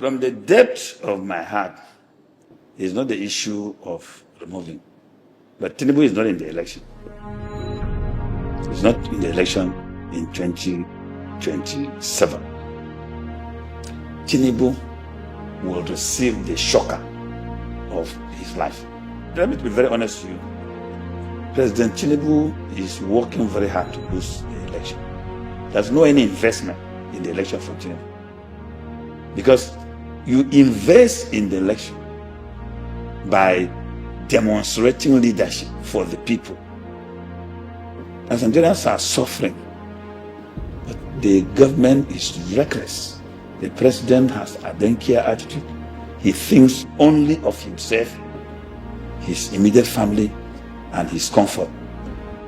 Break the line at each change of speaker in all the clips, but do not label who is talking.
From the depth of my heart, it's not the issue of removing. But Tinubu is not in the election. He's not in the election in 2027. Tinubu will receive the shocker of his life. Let me be very honest with you. President Tinubu is working very hard to lose the election. There's no any investment in the election for Tinubu. Because you invest in the election by demonstrating leadership for the people. And Nigerians are suffering. But the government is reckless. The president has a don't-care attitude. He thinks only of himself, his immediate family, and his comfort.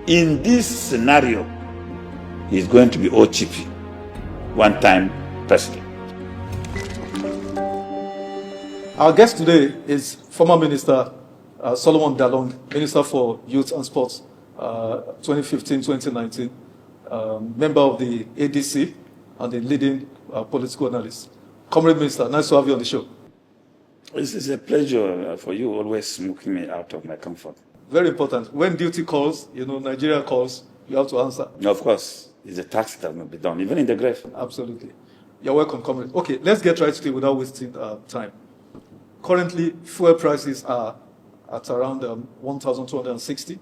In this scenario, he's going to be OTP, one-time president.
Our guest today is former Minister Solomon Dalong, Minister for Youth and Sports, 2015-2019, member of the ADC and a leading political analyst. Comrade Minister, nice to have you on the show.
It's a pleasure for you always smoking me out of my comfort.
Very important. When duty calls, Nigeria calls, you have to answer.
Of course, it's a task that must be done, even in the grave.
Absolutely. You're welcome, Comrade. Okay, let's get right to it without wasting time. Currently, fuel prices are at around 1,260.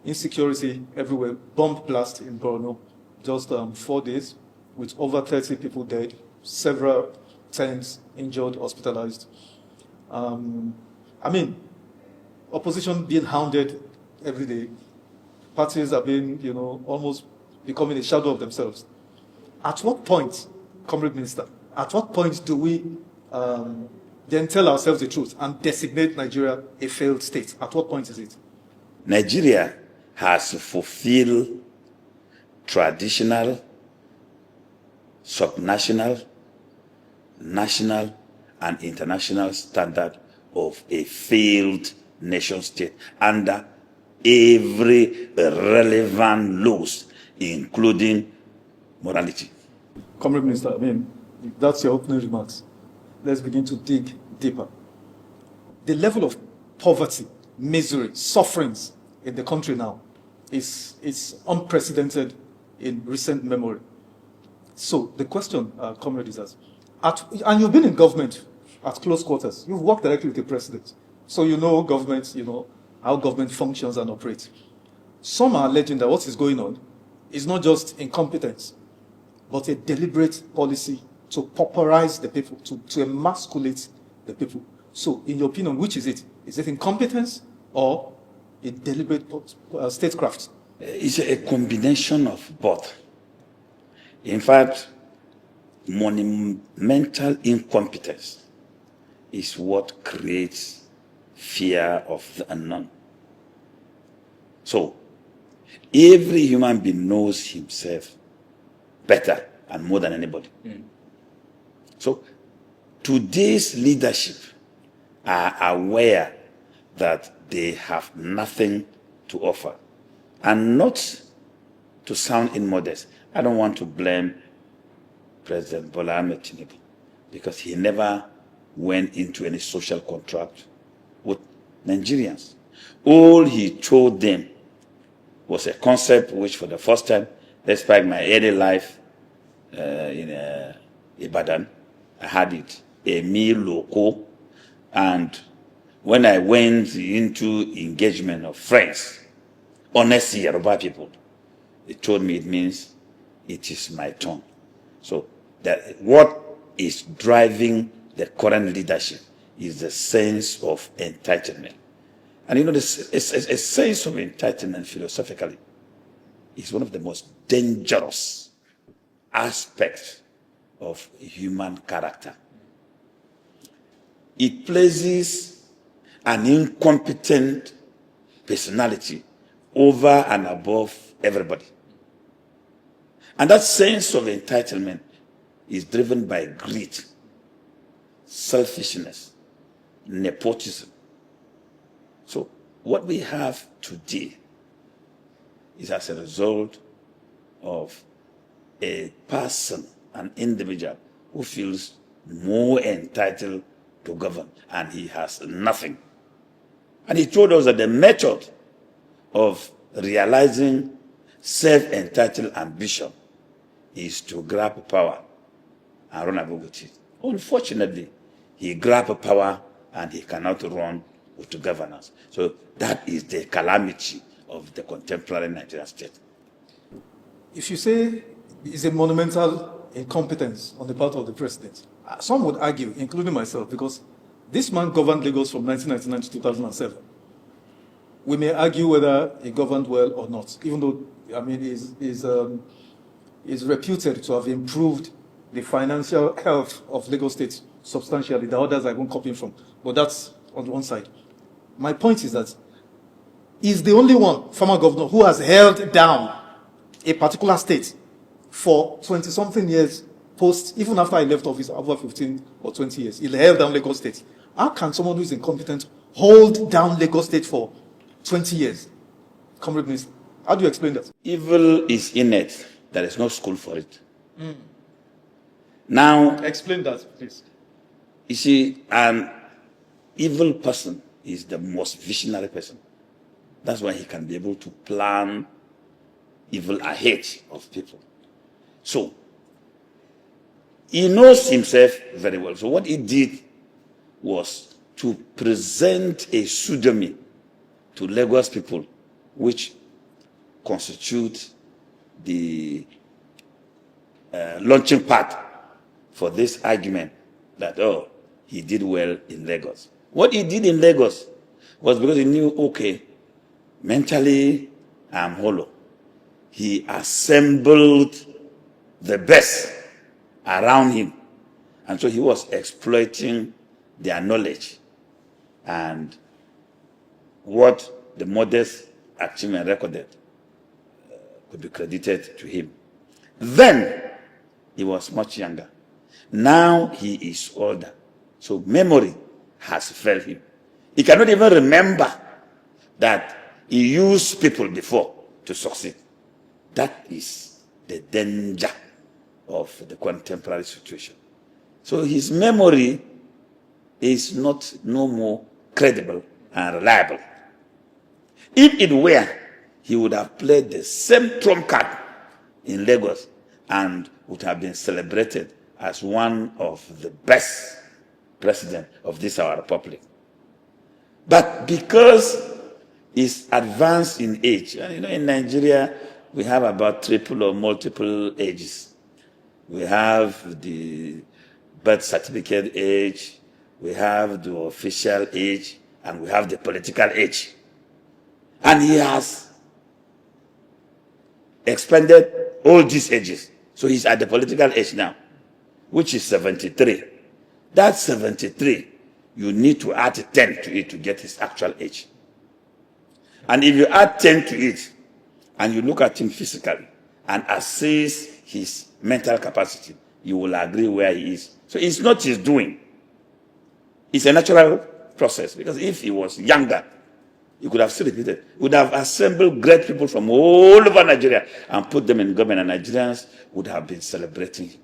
Insecurity everywhere. Bomb blast in Borno, just 4 days, with over 30 people dead, several tens injured, hospitalized. Opposition being hounded every day. Parties are being, almost becoming a shadow of themselves. At what point, Comrade Minister, at what point do we then tell ourselves the truth and designate Nigeria a failed state? At what point is it?
Nigeria has fulfilled traditional, subnational, national, and international standard of a failed nation state under every relevant laws, including morality.
Comrade Minister, that's your opening remarks. Let's begin to dig deeper. The level of poverty, misery, sufferings in the country now is unprecedented in recent memory. So the question, Comrade, is and you've been in government at close quarters. You've worked directly with the president. So you know government, how government functions and operates. Some are alleging that what is going on is not just incompetence, but a deliberate policy to pauperize the people, to emasculate the people. So in your opinion, which is it? Is it incompetence or a deliberate statecraft?
It's a combination of both. In fact, monumental incompetence is what creates fear of the unknown. So, every human being knows himself better and more than anybody. So, today's leadership are aware that they have nothing to offer. And not to sound immodest, I don't want to blame President Bola Ahmed Tinubu because he never went into any social contract with Nigerians. All he told them was a concept which for the first time, despite my early life in Ibadan, I had it, a meal local, and when I went into engagement of friends, honest Yoruba people, they told me it means it is my turn. So that what is driving the current leadership is the sense of entitlement. And a sense of entitlement philosophically is one of the most dangerous aspects of human character. It places an incompetent personality over and above everybody. And that sense of entitlement is driven by greed, selfishness, nepotism. So what we have today is as a result of a person, an individual, who feels more entitled to govern, and he has nothing. And he told us that the method of realizing self-entitled ambition is to grab power and run away with it. Unfortunately, he grabbed power and he cannot run with governance. So that is the calamity of the contemporary Nigerian state.
If you say it's a monumental incompetence on the part of the president, some would argue, including myself, because this man governed Lagos from 1999 to 2007. We may argue whether he governed well or not, even though, I mean, he's reputed to have improved the financial health of Lagos State substantially. The others I won't copy from, but that's on the one side. My point is that he's the only one, former governor, who has held down a particular state for 20-something years post, even after I left office, over 15 or 20 years. He held down Lagos State. How can someone who is incompetent hold down Lagos State for 20 years? Comrade Minister, how do you explain that?
Evil is innate. There is no school for it. Now,
Explain that, please.
you see, an evil person is the most visionary person. That's why he can be able to plan evil ahead of people. So, he knows himself very well. So what he did was to present a pseudonym to Lagos people, which constitute the launching pad for this argument that, oh, he did well in Lagos. What he did in Lagos was because he knew, okay, mentally I'm hollow. He assembled the best around him. And so he was exploiting their knowledge. And what the modest achievement recorded could be credited to him. Then he was much younger. Now he is older. So memory has failed him. He cannot even remember that he used people before to succeed. That is the danger of the contemporary situation. So his memory is no more credible and reliable. If it were, he would have played the same trump card in Lagos and would have been celebrated as one of the best presidents of this our republic. But because he's advanced in age, and in Nigeria, we have about triple or multiple ages. We have the birth certificate age, we have the official age, and we have the political age. And he has expanded all these ages. So he's at the political age now, which is 73. That 73, you need to add 10 to it to get his actual age. And if you add 10 to it, and you look at him physically, and assess his mental capacity, you will agree where he is. So it's not his doing. It's a natural process, because if he was younger, he could have still repeated. He would have assembled great people from all over Nigeria and put them in government, and Nigerians would have been celebrating him.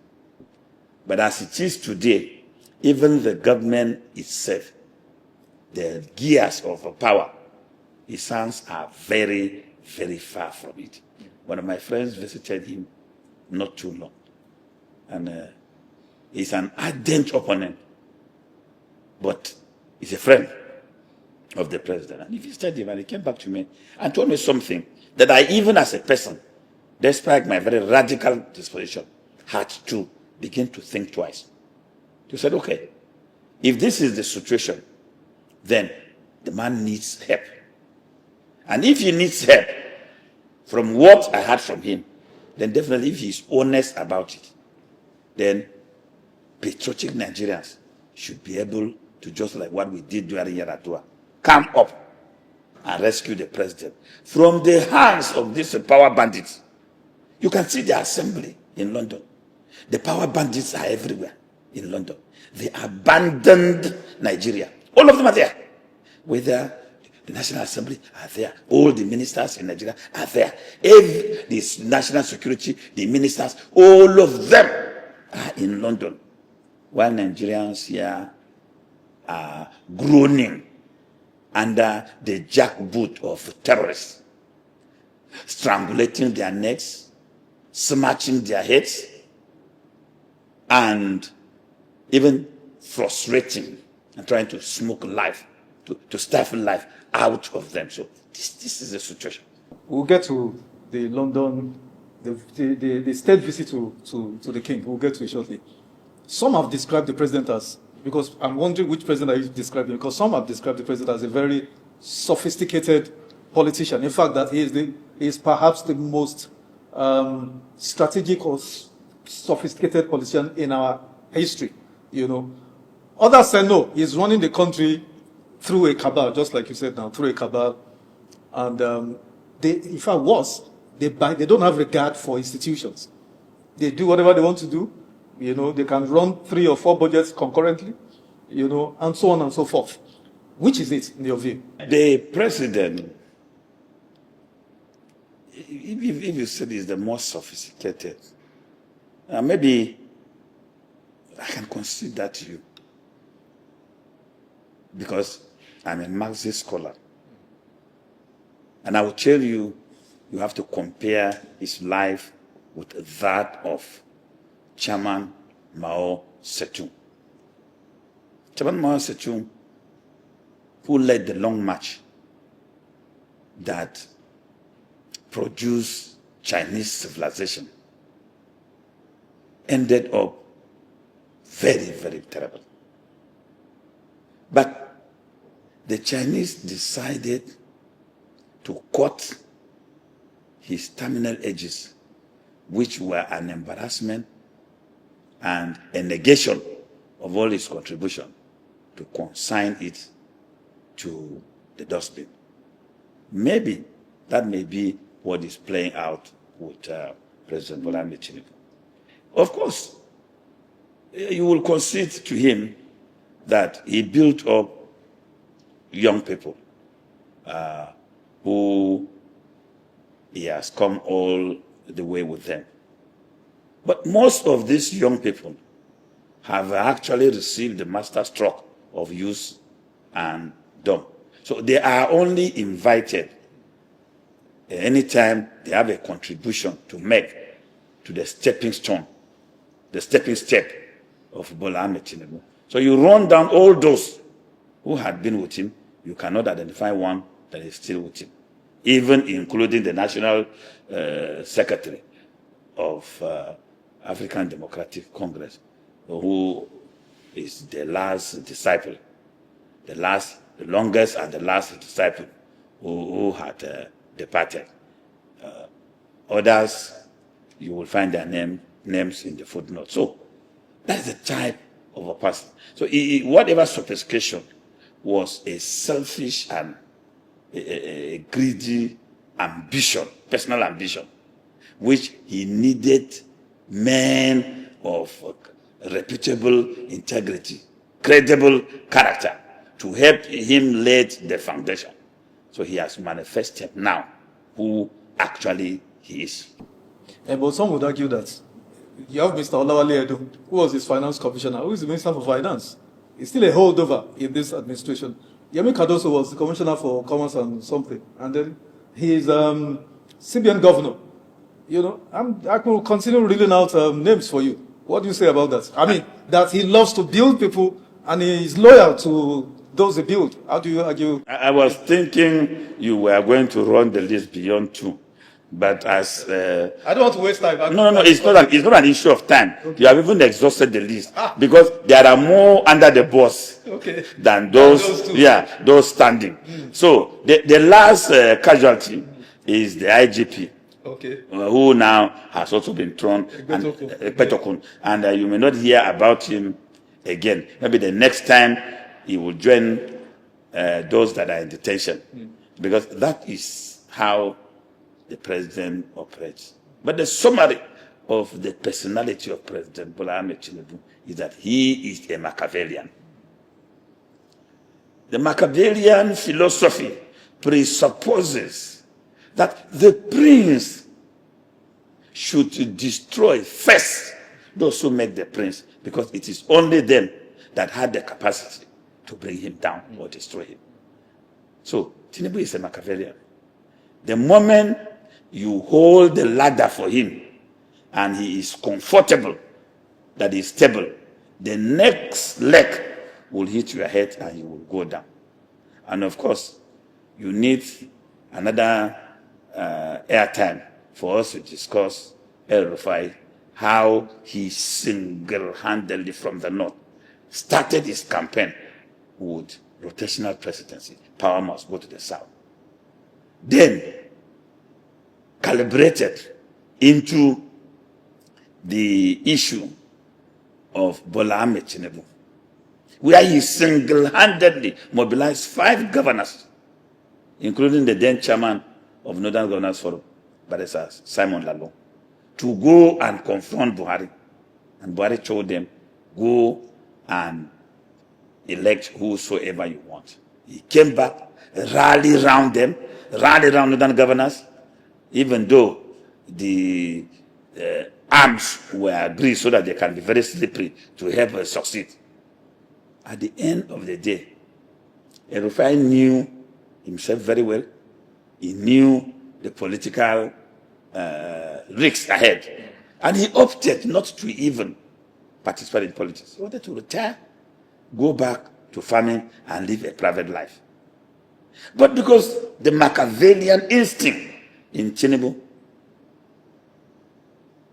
But as it is today, even the government itself, the gears of power, his hands are very, very far from it. One of my friends visited him not too long. And he's an ardent opponent, but he's a friend of the president. And he visited him, and he came back to me and told me something that I, even as a person, despite my very radical disposition, had to begin to think twice. He said, okay, if this is the situation, then the man needs help. And if he needs help, from what I heard from him, then definitely if he's honest about it, then patriotic Nigerians should be able to, just like what we did during Yaradua, come up and rescue the president from the hands of these power bandits. You can see the assembly in London. The power bandits are everywhere in London. They abandoned Nigeria. All of them are there. Whether the National Assembly are there. All the ministers in Nigeria are there. The national security, the ministers, all of them are in London. while Nigerians here are groaning under the jackboot of terrorists, strangulating their necks, smashing their heads, and even frustrating and trying to smoke life, to stifle life out of them. So this is the situation.
We'll get to the London, the state visit to the king. We'll get to it shortly. Some have described the president as, because I'm wondering which president are you describing, because some have described the president as a very sophisticated politician. In fact, that he is perhaps the most strategic or sophisticated politician in our history, you know. Others say no, he's running the country through a cabal, just like you said now, through a cabal. And if I was, they don't have regard for institutions. They do whatever they want to do. You know, they can run 3 or 4 budgets concurrently, you know, and so on and so forth. Which is it, in your view?
The president, if you said is the most sophisticated, maybe I can concede that to you. Because I'm a Marxist scholar. And I will tell you, you have to compare his life with that of Chairman Mao Zedong. Chairman Mao Zedong, who led the long march that produced Chinese civilization, ended up very, very terrible. But the Chinese decided to cut his terminal edges, which were an embarrassment and a negation of all his contribution, to consign it to the dustbin. Maybe that may be what is playing out with President Bola Tinubu. Of course, you will concede to him that he built up young people who he has come all the way with them. But most of these young people have actually received the master stroke of use and dumb. So they are only invited anytime they have a contribution to make to the stepping stone, the stepping step of Bola Tinubu. So you run down all those who had been with him, you cannot identify one that is still with him, even including the National Secretary of African Democratic Congress, who is the last disciple, the longest and the last disciple who had departed. Others, you will find their names in the footnote. So that's the type of a person. So whatever sophistication was a selfish and a greedy ambition, personal ambition, which he needed men of reputable integrity, credible character to help him lay the foundation. So he has manifested now who actually he is.
But some would argue that you have Mr. Olawale Edo, who was his finance commissioner, who is the minister for finance. He's still a holdover in this administration. Yemi Cardoso was the commissioner for commerce and something, and then he is CBN governor. You know, I will continue reading out names for you. What do you say about that? I mean, that he loves to build people and he is loyal to those he build. How do you argue?
I was thinking you were going to run the list beyond 2. But as
I don't want to waste time.
No, it's not an issue of time. Okay. You have even exhausted the list because there are more under the boss than those those standing. So the last casualty is the IGP, who now has also been thrown, Petokun, and you may not hear about him again. Maybe the next time he will join those that are in detention, because that is how the president operates. But the summary of the personality of President Bola Tinubu is that he is a Machiavellian. The Machiavellian philosophy presupposes that the prince should destroy first those who make the prince, because it is only them that had the capacity to bring him down or destroy him. So Tinubu is a Machiavellian. The moment you hold the ladder for him and he is comfortable, that is stable, the next leg will hit your head and you will go down. And of course, you need another airtime for us to discuss El-Rufai, how he single-handedly from the north started his campaign with rotational presidency. Power must go to the south. Then calibrated into the issue of Bola Ahmed Tinubu, where he single-handedly mobilized 5 governors, including the then chairman of Northern Governors Forum, Barrister Simon Lalo, to go and confront Buhari. And Buhari told them, go and elect whosoever you want. He came back, rally around them, rally around Northern governors, even though the arms were greased so that they can be very slippery to help succeed. At the end of the day, El-Rufai knew himself very well. He knew the political risks ahead. And he opted not to even participate in politics. He wanted to retire, go back to farming, and live a private life. But because the Machiavellian instinct in Tinubu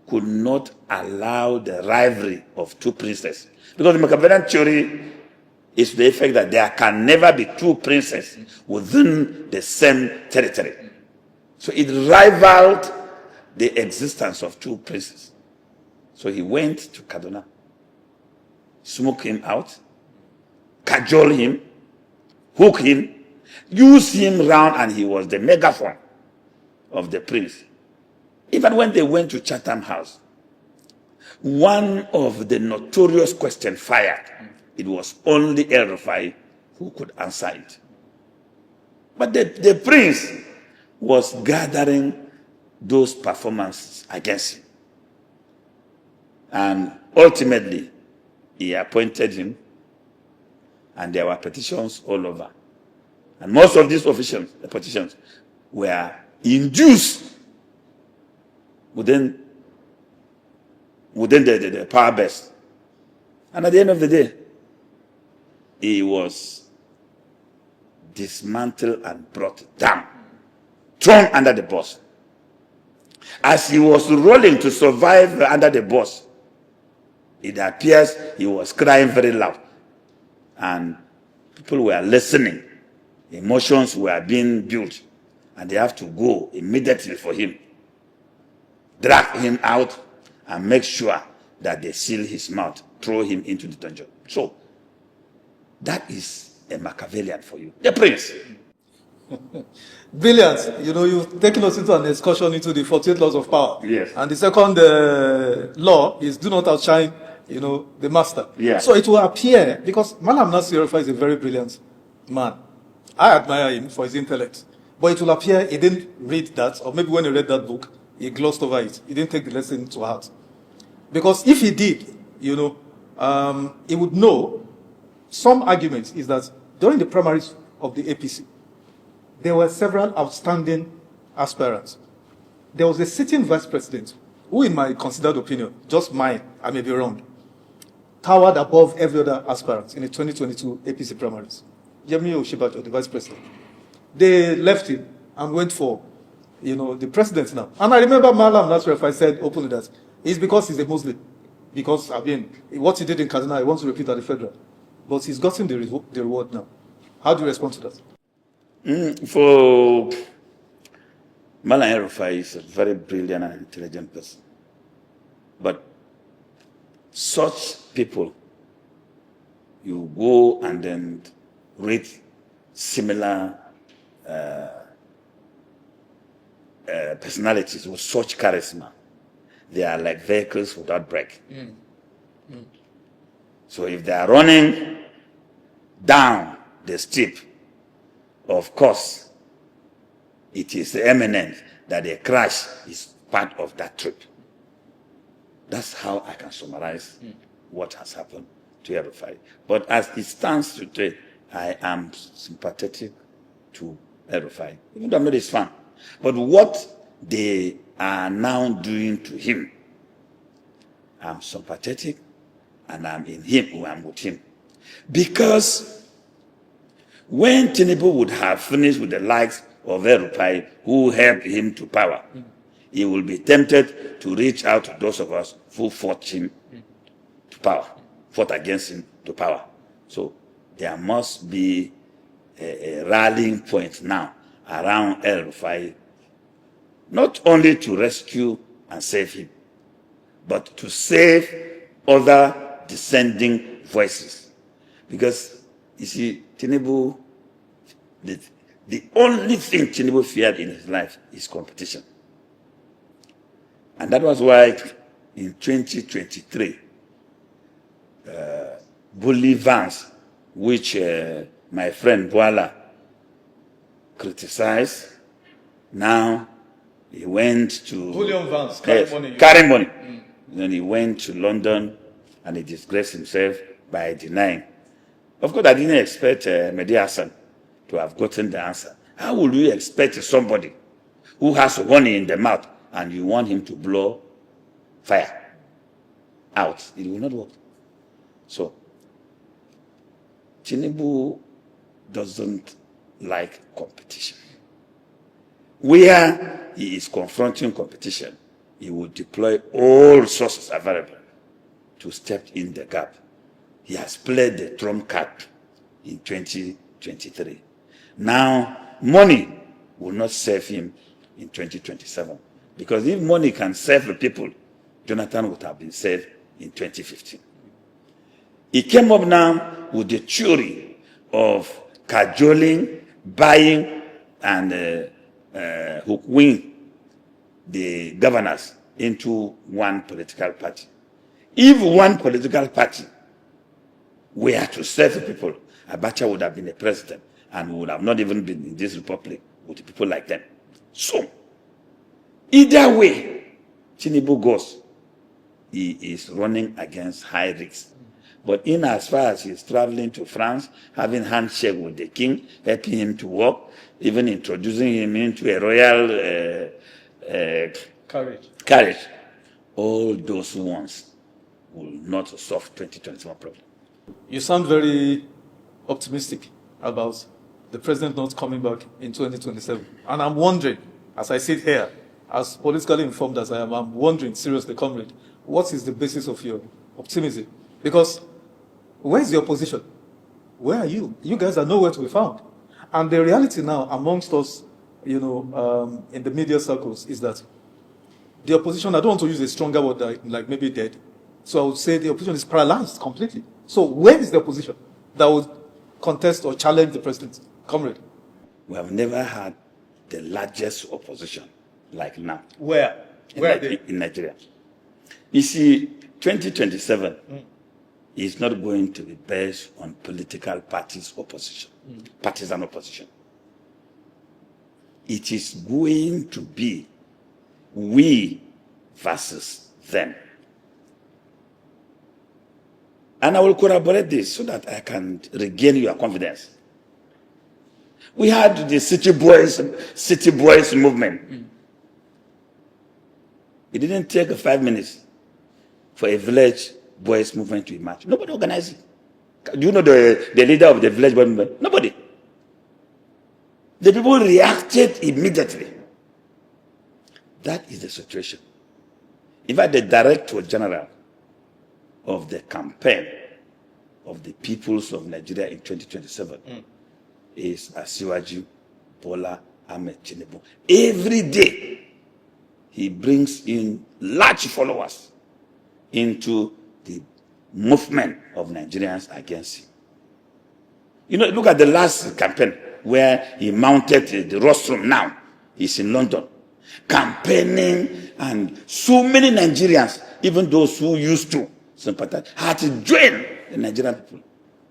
could not allow the rivalry of 2 princes. Because the Machiavellian theory is to the effect that there can never be 2 princes within the same territory. So it rivaled the existence of 2 princes. So he went to Kaduna, smoked him out, cajoled him, hooked him, used him round, and he was the megaphone of the prince. Even when they went to Chatham House, one of the notorious questions fired, it was only El-Rufai who could answer it. But the prince was gathering those performances against him. And ultimately, he appointed him, and there were petitions all over. And most of these petitions were induced within the power base. And at the end of the day, he was dismantled and brought down, thrown under the bus. As he was rolling to survive under the bus, it appears he was crying very loud. And people were listening. Emotions were being built. And they have to go immediately for him, drag him out, and make sure that they seal his mouth, throw him into the dungeon. So, that is a Machiavellian for you. The prince.
Brilliant. You know, you've taken us into an excursion into the 48 laws of power.
Yes.
And the second law is do not outshine, the master.
Yeah.
So it will appear, because Malam Nasir El-Rufai is a very brilliant man. I admire him for his intellect. But it will appear he didn't read that, or maybe when he read that book, he glossed over it. He didn't take the lesson to heart. Because if he did, he would know some argument is that during the primaries of the APC, there were several outstanding aspirants. There was a sitting vice president who, in my considered opinion, just mine, I may be wrong, towered above every other aspirant in the 2022 APC primaries. Yemi Oshibajo, the vice president. They left him and went for, the president now. And I remember Malam Nasir El-Rufai said openly that it's because he's a Muslim. Because, what he did in Kaduna, he wants to repeat at the federal. But he's gotten the reward now. How do you respond to that?
For Malam El-Rufai is a very brilliant and intelligent person. But such people, you go and then read similar personalities with such charisma. They are like vehicles without brake. So if they are running down the steep, of course, it is eminent that a crash is part of that trip. That's how I can summarize what has happened to El-Rufai. But as it stands today, I am sympathetic to El-Rufai, even though I'm not his fan. But what they are now doing to him, I'm sympathetic, and I'm in him, I'm with him. Because when Tinubu would have finished with the likes of El-Rufai, who helped him to power, he will be tempted to reach out to those of us who fought him to power, fought against him to power. So there must be a rallying point now around El-Rufai, not only to rescue and save him, but to save other descending voices. Because, you see, Tinubu, the only thing Tinubu feared in his life is competition. And that was why in 2023, Bully Vance, which my friend Boala criticized, now he went to...
Bullion Vance,
carrying money. Then he went to London and he disgraced himself by denying. Of course, I didn't expect Mehdi Hassan to have gotten the answer. How would you expect somebody who has honey in the mouth and you want him to blow fire out? It will not work. So, Tinubu doesn't like competition. Where he is confronting competition, he will deploy all resources available to step in the gap. He has played the trump card in 2023. Now, money will not save him in 2027. Because if money can save the people, Jonathan would have been saved in 2015. He came up now with the theory of cajoling, buying, and hook-wing the governors into one political party. If one political party were to serve the people, Abacha would have been a president and would have not even been in this republic with people like them. So, either way Tinubu goes, he is running against high risks. But in as far as he's traveling to France, having handshake with the king, helping him to work, even introducing him into a royal carriage, all those ones will not solve 2021 problem.
You sound very optimistic about the president not coming back in 2027. And I'm wondering, as I sit here, as politically informed as I am, I'm wondering, seriously, comrade, what is the basis of your optimism? Because where's the opposition? Where are you? You guys are nowhere to be found. And the reality now amongst us, in the media circles is that the opposition, I don't want to use a stronger word like maybe dead. So I would say the opposition is paralyzed completely. So where is the opposition that would contest or challenge the president? Comrade.
We have never had the largest opposition like now.
Where? Where are they?
In Nigeria. You see, 2027 is not going to be based on political parties opposition, partisan opposition. It is going to be we versus them. And I will corroborate this so that I can regain your confidence. We had the city boys movement. It didn't take 5 minutes for a village boys movement to emerge. Nobody organized it. Do you know the leader of the village boys movement? Nobody. The people reacted immediately. That is the situation. In fact, the Director General of the campaign of the peoples of Nigeria in 2027 is Asiwaju Bola Ahmed Tinubu. Every day, he brings in large followers into the movement of Nigerians against him. You know, look at the last campaign where he mounted the rostrum now. He's in London, campaigning, and so many Nigerians, even those who used to sympathize, had to join the Nigerian people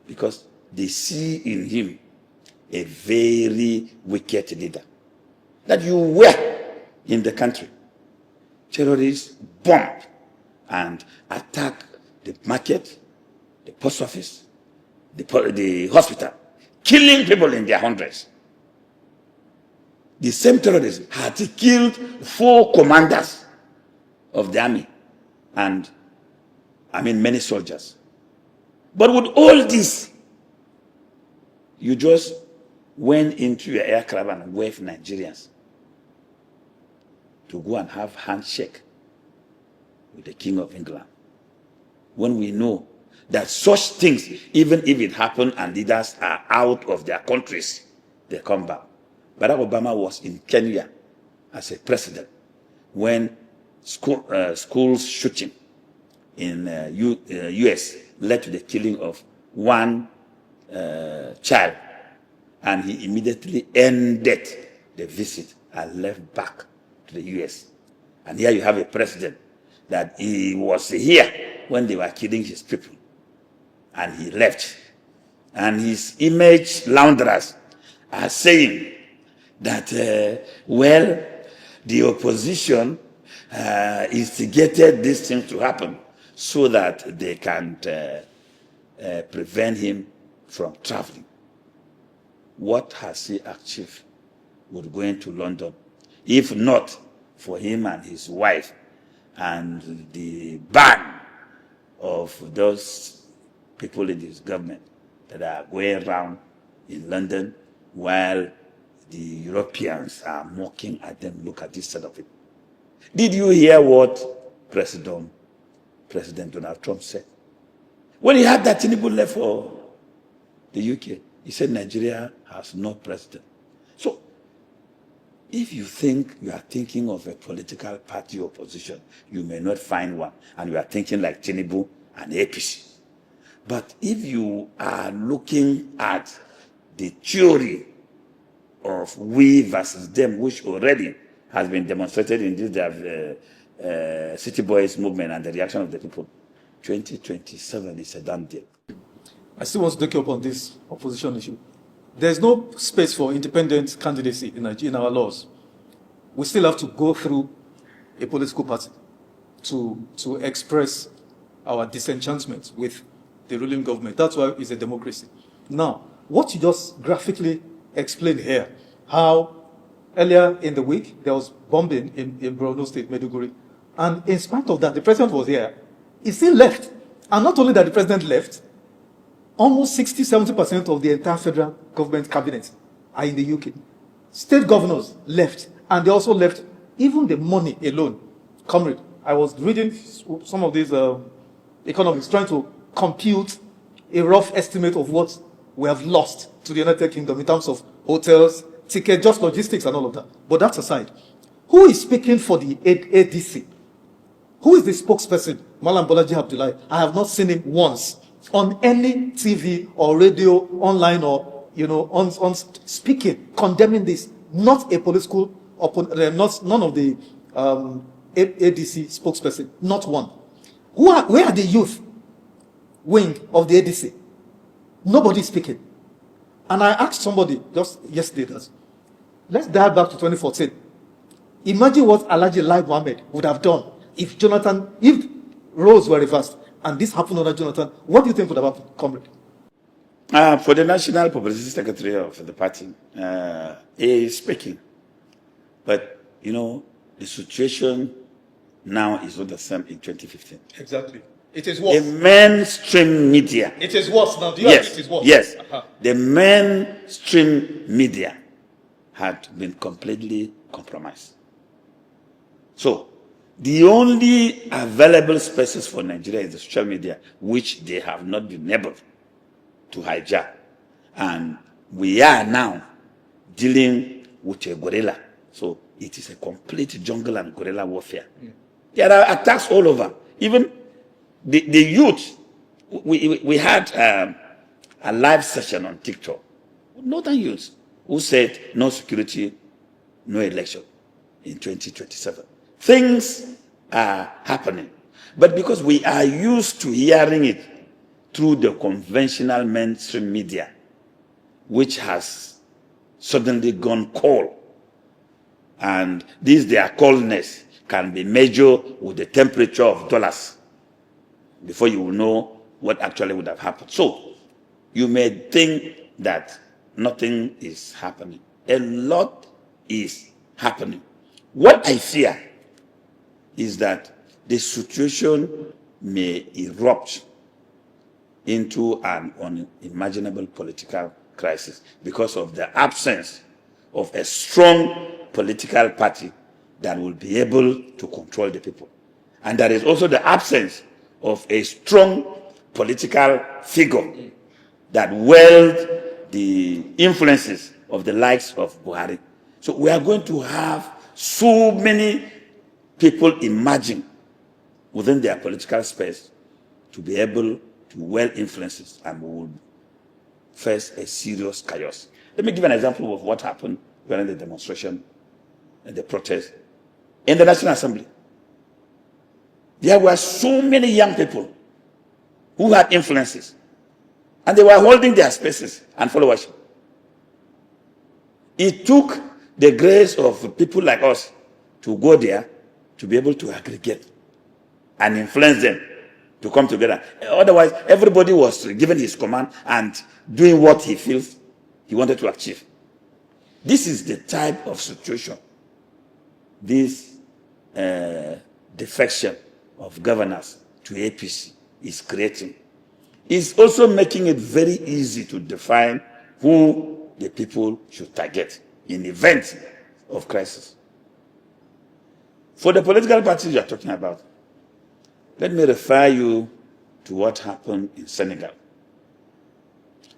because they see in him a very wicked leader. That you were in the country. Terrorists bombed and attack the market, the post office, the hospital, killing people in their hundreds. The same terrorists had killed 4 commanders of the army and, many soldiers. But with all this, you just went into your aircraft and waved Nigerians to go and have handshake with the King of England. When we know that such things, even if it happened and leaders are out of their countries, they come back. Barack Obama was in Kenya as a president when schools shooting in U.S. led to the killing of 1 child, and he immediately ended the visit and left back to the U.S. And here you have a president that he was here when they were killing his people, and he left. And his image launderers are saying that, the opposition instigated this thing to happen so that they can prevent him from traveling. What has he achieved with going to London, if not for him and his wife and the ban of those people in his government that are going around in London while the Europeans are mocking at them? Look at this side of it. Did you hear what President Donald Trump said? When he had that Tinubu left for the UK, he said Nigeria has no president. So, if you think you are thinking of a political party opposition, you may not find one, and you are thinking like Tinubu and APC. But if you are looking at the theory of we versus them, which already has been demonstrated in this City Boys movement and the reaction of the people, 2027 is a done deal.
I still want to take you up on this opposition issue. There's no space for independent candidacy in our laws. We still have to go through a political party to express our disenchantment with the ruling government. That's why it's a democracy. Now, what you just graphically explained here, how earlier in the week there was bombing in Borno State, Maiduguri, and in spite of that, the president was here. He still left. And not only that the president left, almost 60-70% of the entire federal government cabinet are in the UK. State governors left, and they also left even the money alone. Comrade, I was reading some of these economists trying to compute a rough estimate of what we have lost to the United Kingdom in terms of hotels, tickets, just logistics and all of that. But that aside, who is speaking for the ADC? Who is the spokesperson? Malam Bolaji Abdullahi. I have not seen him once on any TV or radio, online, or on speaking, condemning this. Not a political opponent, none of the ADC spokesperson, not one. Where are the youth wing of the ADC? Nobody is speaking. And I asked somebody just yesterday, let's dial back to 2014. Imagine what Alhaji Lai Mohammed would have done if roles were reversed and this happened under Jonathan. What do you think would have happened, comrade?
For the National Publicity Secretary of the party, he is speaking. But, the situation now is not the same in 2015.
Exactly. It is worse.
The mainstream media.
It is worse now. Do you agree it is worse?
Yes. The mainstream media had been completely compromised. So, the only available spaces for Nigeria is the social media, which they have not been able to hijack. And we are now dealing with a guerrilla. So, it is a complete jungle and guerrilla warfare. Yeah. There are attacks all over. Even the youth, we had a live session on TikTok with northern youth who said no security, no election in 2027. Things are happening. But because we are used to hearing it through the conventional mainstream media, which has suddenly gone cold, and this their coldness can be measured with the temperature of dollars before you will know what actually would have happened. So you may think that nothing is happening. A lot is happening. What I fear is that the situation may erupt into an unimaginable political crisis because of the absence of a strong political party that will be able to control the people. And there is also the absence of a strong political figure that wield the influences of the likes of Buhari. So we are going to have so many people emerging within their political space to be able to wield influences, and we will face a serious chaos. Let me give an example of what happened during the demonstration and the protest in the National Assembly. There were so many young people who had influences, and they were holding their spaces and followership. It took the grace of people like us to go there to be able to aggregate and influence them to come together. Otherwise, everybody was given his command and doing what he feels he wanted to achieve. This is the type of situation this defection of governors to APC is creating. It's also making it very easy to define who the people should target in events of crisis. For the political parties you are talking about, let me refer you to what happened in Senegal.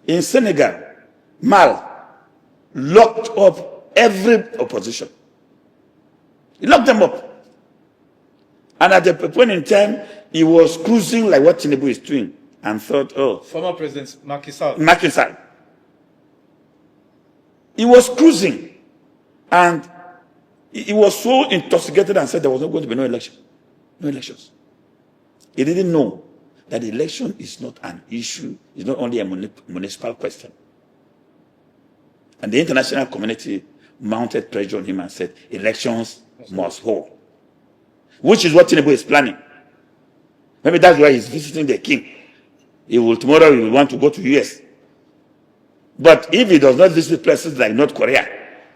In Senegal, Mal locked up every opposition. He locked them up. And at the point in time, he was cruising like what Tinubu is doing and thought, oh.
Former President Macky Sall.
Macky Sall. He was cruising and he was so intoxicated and said there was not going to be no election. No elections. He didn't know that the election is not an issue, it's not only a municipal question. And the international community mounted pressure on him and said, elections must hold. Which is what Tinubu is planning. Maybe that's why he's visiting the king. Tomorrow he will want to go to US. But if he does not visit places like North Korea,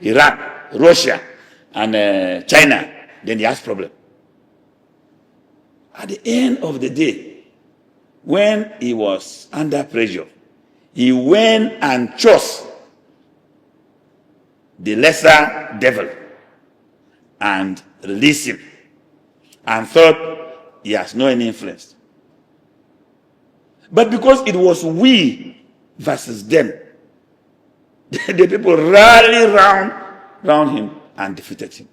Iran, Russia, and China, then he has problem. At the end of the day, when he was under pressure, he went and chose the lesser devil and released him and thought he has no any influence. But because it was we versus them, the people rallied round him and defeated him.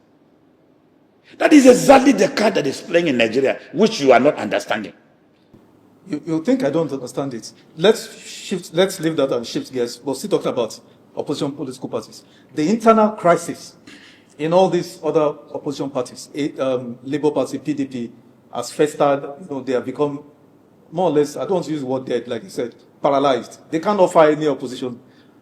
That is exactly the card that is playing in Nigeria, which you are not understanding.
You think I don't understand it? Let's leave that and shift gears. We're still talking about opposition political parties. The internal crisis in all these other opposition parties, Labour Party, PDP, has festered. They have become more or less, I don't want to use the word dead, like you said, paralyzed. They can't offer any opposition.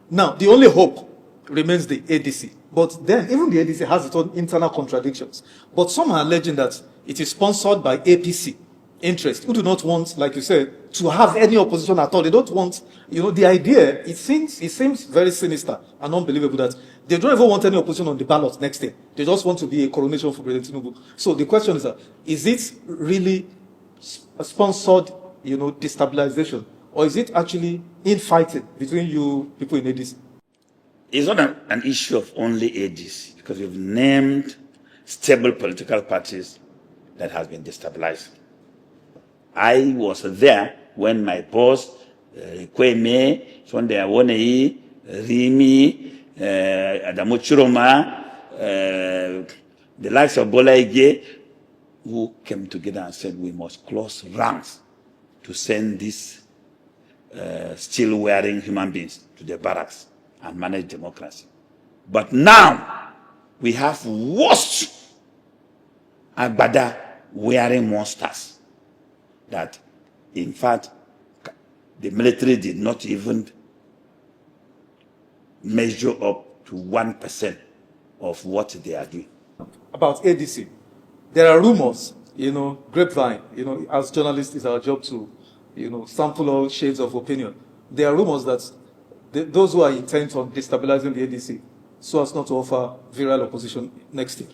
Now, the only hope remains the ADC. But then, even the ADC has its own internal contradictions. But some are alleging that it is sponsored by APC interests, who do not want, like you said, to have any opposition at all. They don't want, the idea, it seems very sinister and unbelievable that they don't even want any opposition on the ballot next day. They just want to be a coronation for President Tinubu. So the question is it really sponsored, destabilization? Or is it actually infighting between you people in ADC?
It's not an issue of only ADC, because we've named stable political parties that has been destabilized. I was there when my boss, Kweme, Sonde Awonei, Rimi, Adamu Chiroma, the likes of Bola Ige, who came together and said we must close ranks to send these still wearing human beings to the barracks and manage democracy. But now we have worse Agbada wearing monsters that, in fact, the military did not even measure up to 1% of what they are doing.
About ADC, there are rumors grapevine, as journalists, it's our job to, sample all shades of opinion. There are rumors that those who are intent on destabilizing the ADC so as not to offer virile opposition next year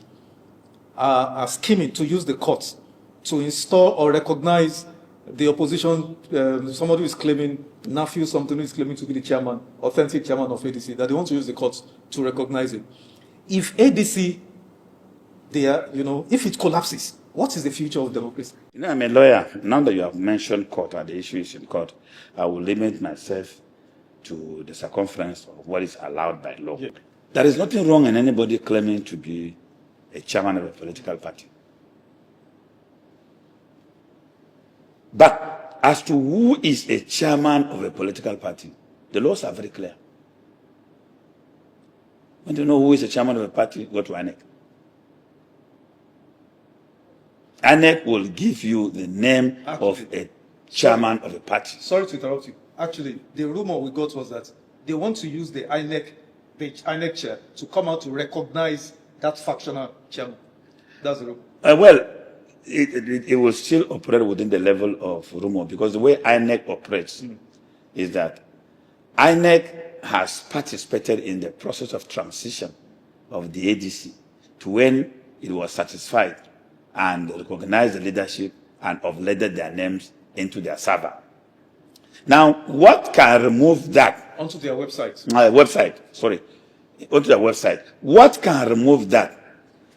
are scheming to use the courts to install or recognize the opposition, somebody who is claiming, Nephew something who is claiming to be the chairman, authentic chairman of ADC, that they want to use the courts to recognize it. If ADC, if it collapses, what is the future of democracy?
I'm a lawyer. Now that you have mentioned court and the issue is in court, I will limit myself to the circumference of what is allowed by law. Yeah. There is nothing wrong in anybody claiming to be a chairman of a political party. But as to who is a chairman of a political party, the laws are very clear. When you know who is a chairman of a party, go to INEC. INEC will give you the name of a chairman of a party.
Sorry to interrupt you. Actually, the rumor we got was that they want to use the INEC chair to come out to recognize that factional chairman. That's the rumor.
Well, it will still operate within the level of rumor, because the way INEC operates is that INEC has participated in the process of transition of the ADC to when it was satisfied and recognized the leadership and uploaded their names into their server. Now, what can remove that?
Onto their website.
Onto their website. What can remove that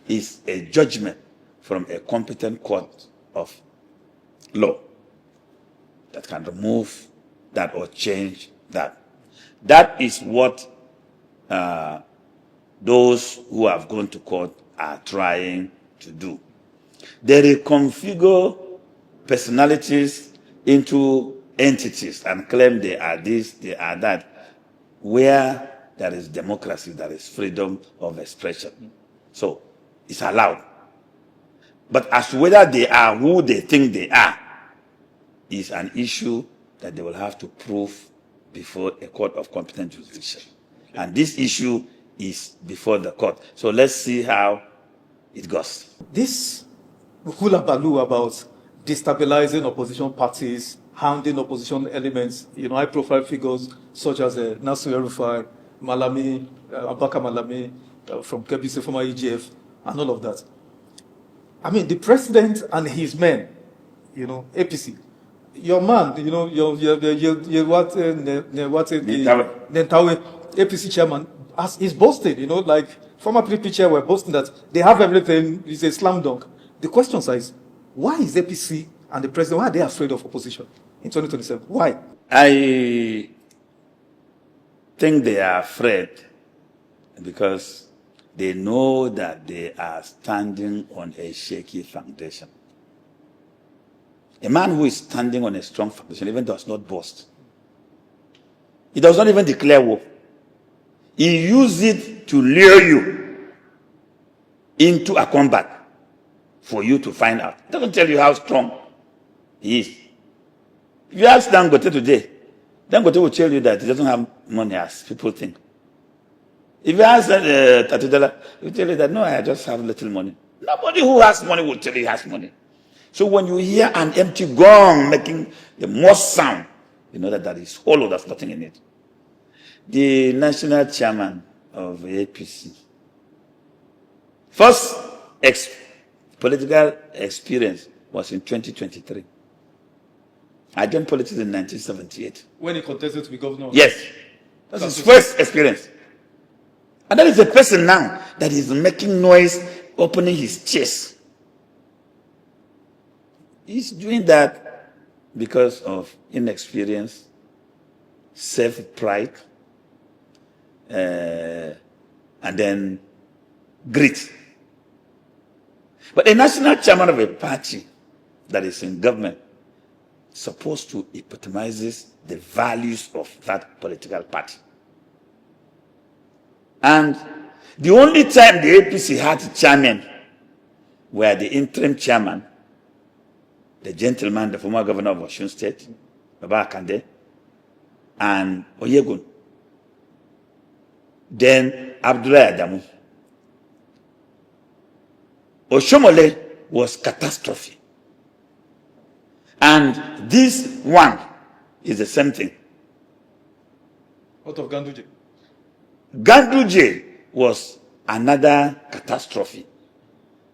is a judgment from a competent court of law that can remove that or change that. That is what those who have gone to court are trying to do. They reconfigure personalities into entities and claim they are this, they are that, where there is democracy, there is freedom of expression. So it's allowed. But as to whether they are who they think they are is an issue that they will have to prove before a court of competent jurisdiction. And this issue is before the court. So let's see how it goes.
This hula baloo about destabilizing opposition parties, hounding opposition elements, high-profile figures such as Nasir El-Rufai, Malami, Abaka Malami from KBC, former EGF, and all of that. I mean, the president and his men, APC, your man, Nentawe, APC chairman, is boasting, like former PDP chair were boasting that they have everything, it's a slam dunk. The question is, why is APC and the president, why are they afraid of opposition in 2027? Why?
I think they are afraid because they know that they are standing on a shaky foundation. A man who is standing on a strong foundation even does not boast. He does not even declare war. He uses it to lure you into a combat for you to find out. It doesn't tell you how strong he is. If you ask Dangote today, Dangote will tell you that he doesn't have money as people think. If you ask Tatudala, he will tell you that, no, I just have little money. Nobody who has money will tell you he has money. So when you hear an empty gong making the most sound, you know that is hollow, there's nothing in it. The national chairman of APC, first political experience was in 2023. I joined politics in 1978.
When he contested to be governor?
Yes. That's his first experience. And that is a person now that is making noise, opening his chest. He's doing that because of inexperience, self-pride, and then grit. But a national chairman of a party that is in government is supposed to epitomize the values of that political party. And the only time the APC had a chairman were the interim chairman, the gentleman, the former governor of Osun State, Baba Akande, and Oyegun. Then Abdoulaye Adamu. Oshomole was catastrophe. And this one is the same thing.
What of Ganduje?
Ganduje was another catastrophe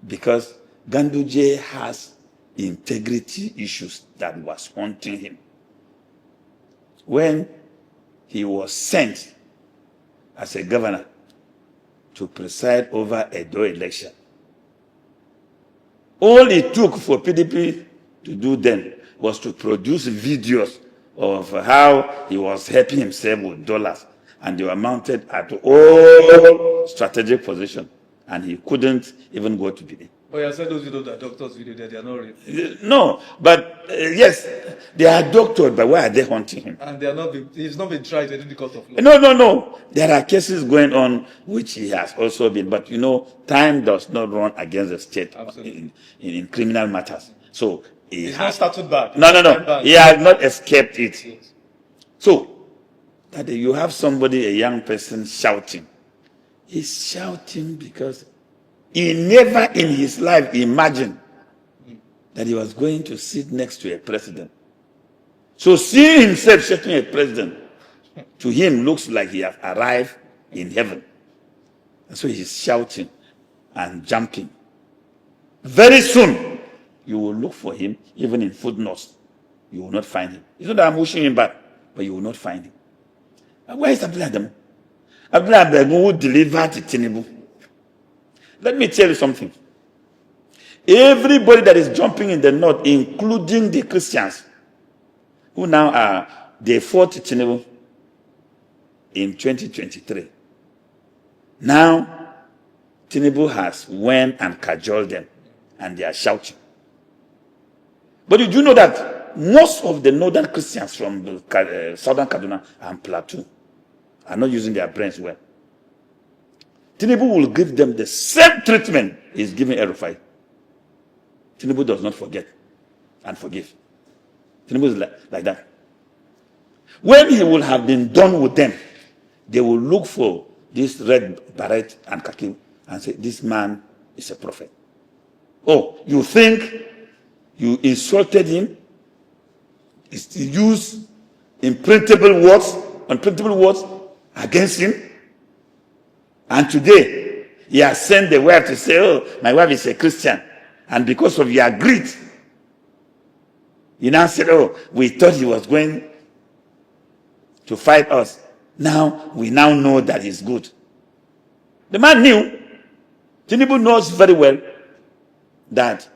because Ganduje has integrity issues that was haunting him. When he was sent as a governor to preside over a Edo election, all it took for PDP to do then was to produce videos of how he was helping himself with dollars, and they were mounted at all strategic positions, and he couldn't even go to Benin.
Oh, you said those videos are doctors' videos, they are not real.
No, but yes, they are doctored, but why are they haunting him?
And they are not he's not been tried in the court of law.
No. There are cases going on which he has also been, but time does not run against the state in criminal matters. So
he's not started back.
No. He has not escaped it. Yes. So that you have somebody, a young person, shouting. He's shouting because he never in his life imagined that he was going to sit next to a president. So seeing himself shouting at president, to him looks like he has arrived in heaven. And so he's shouting and jumping. Very soon, you will look for him, even in footnotes. You will not find him. It's not that I'm wishing him back, but you will not find him. And where is Abdullah Adamu? Abdullah Adamu who delivered to Tinubu. Let me tell you something. Everybody that is jumping in the north, including the Christians, who now they fought Tinubu in 2023. Now, Tinubu has went and cajoled them, and they are shouting. But you do know that most of the northern Christians from southern Kaduna and Plateau are not using their brains well. Tinubu will give them the same treatment he's giving El-Rufai. Tinubu does not forget and forgive. Tinubu is like that. When he will have been done with them, they will look for this red beret and khaki and say, this man is a prophet. Oh, you think you insulted him? He used unprintable words against him? And today, he has sent the wife to say, oh, my wife is a Christian. And because of your greed, he now said, oh, we thought he was going to fight us. Now, we now know that he's good. The man knew. Tinubu knows very well that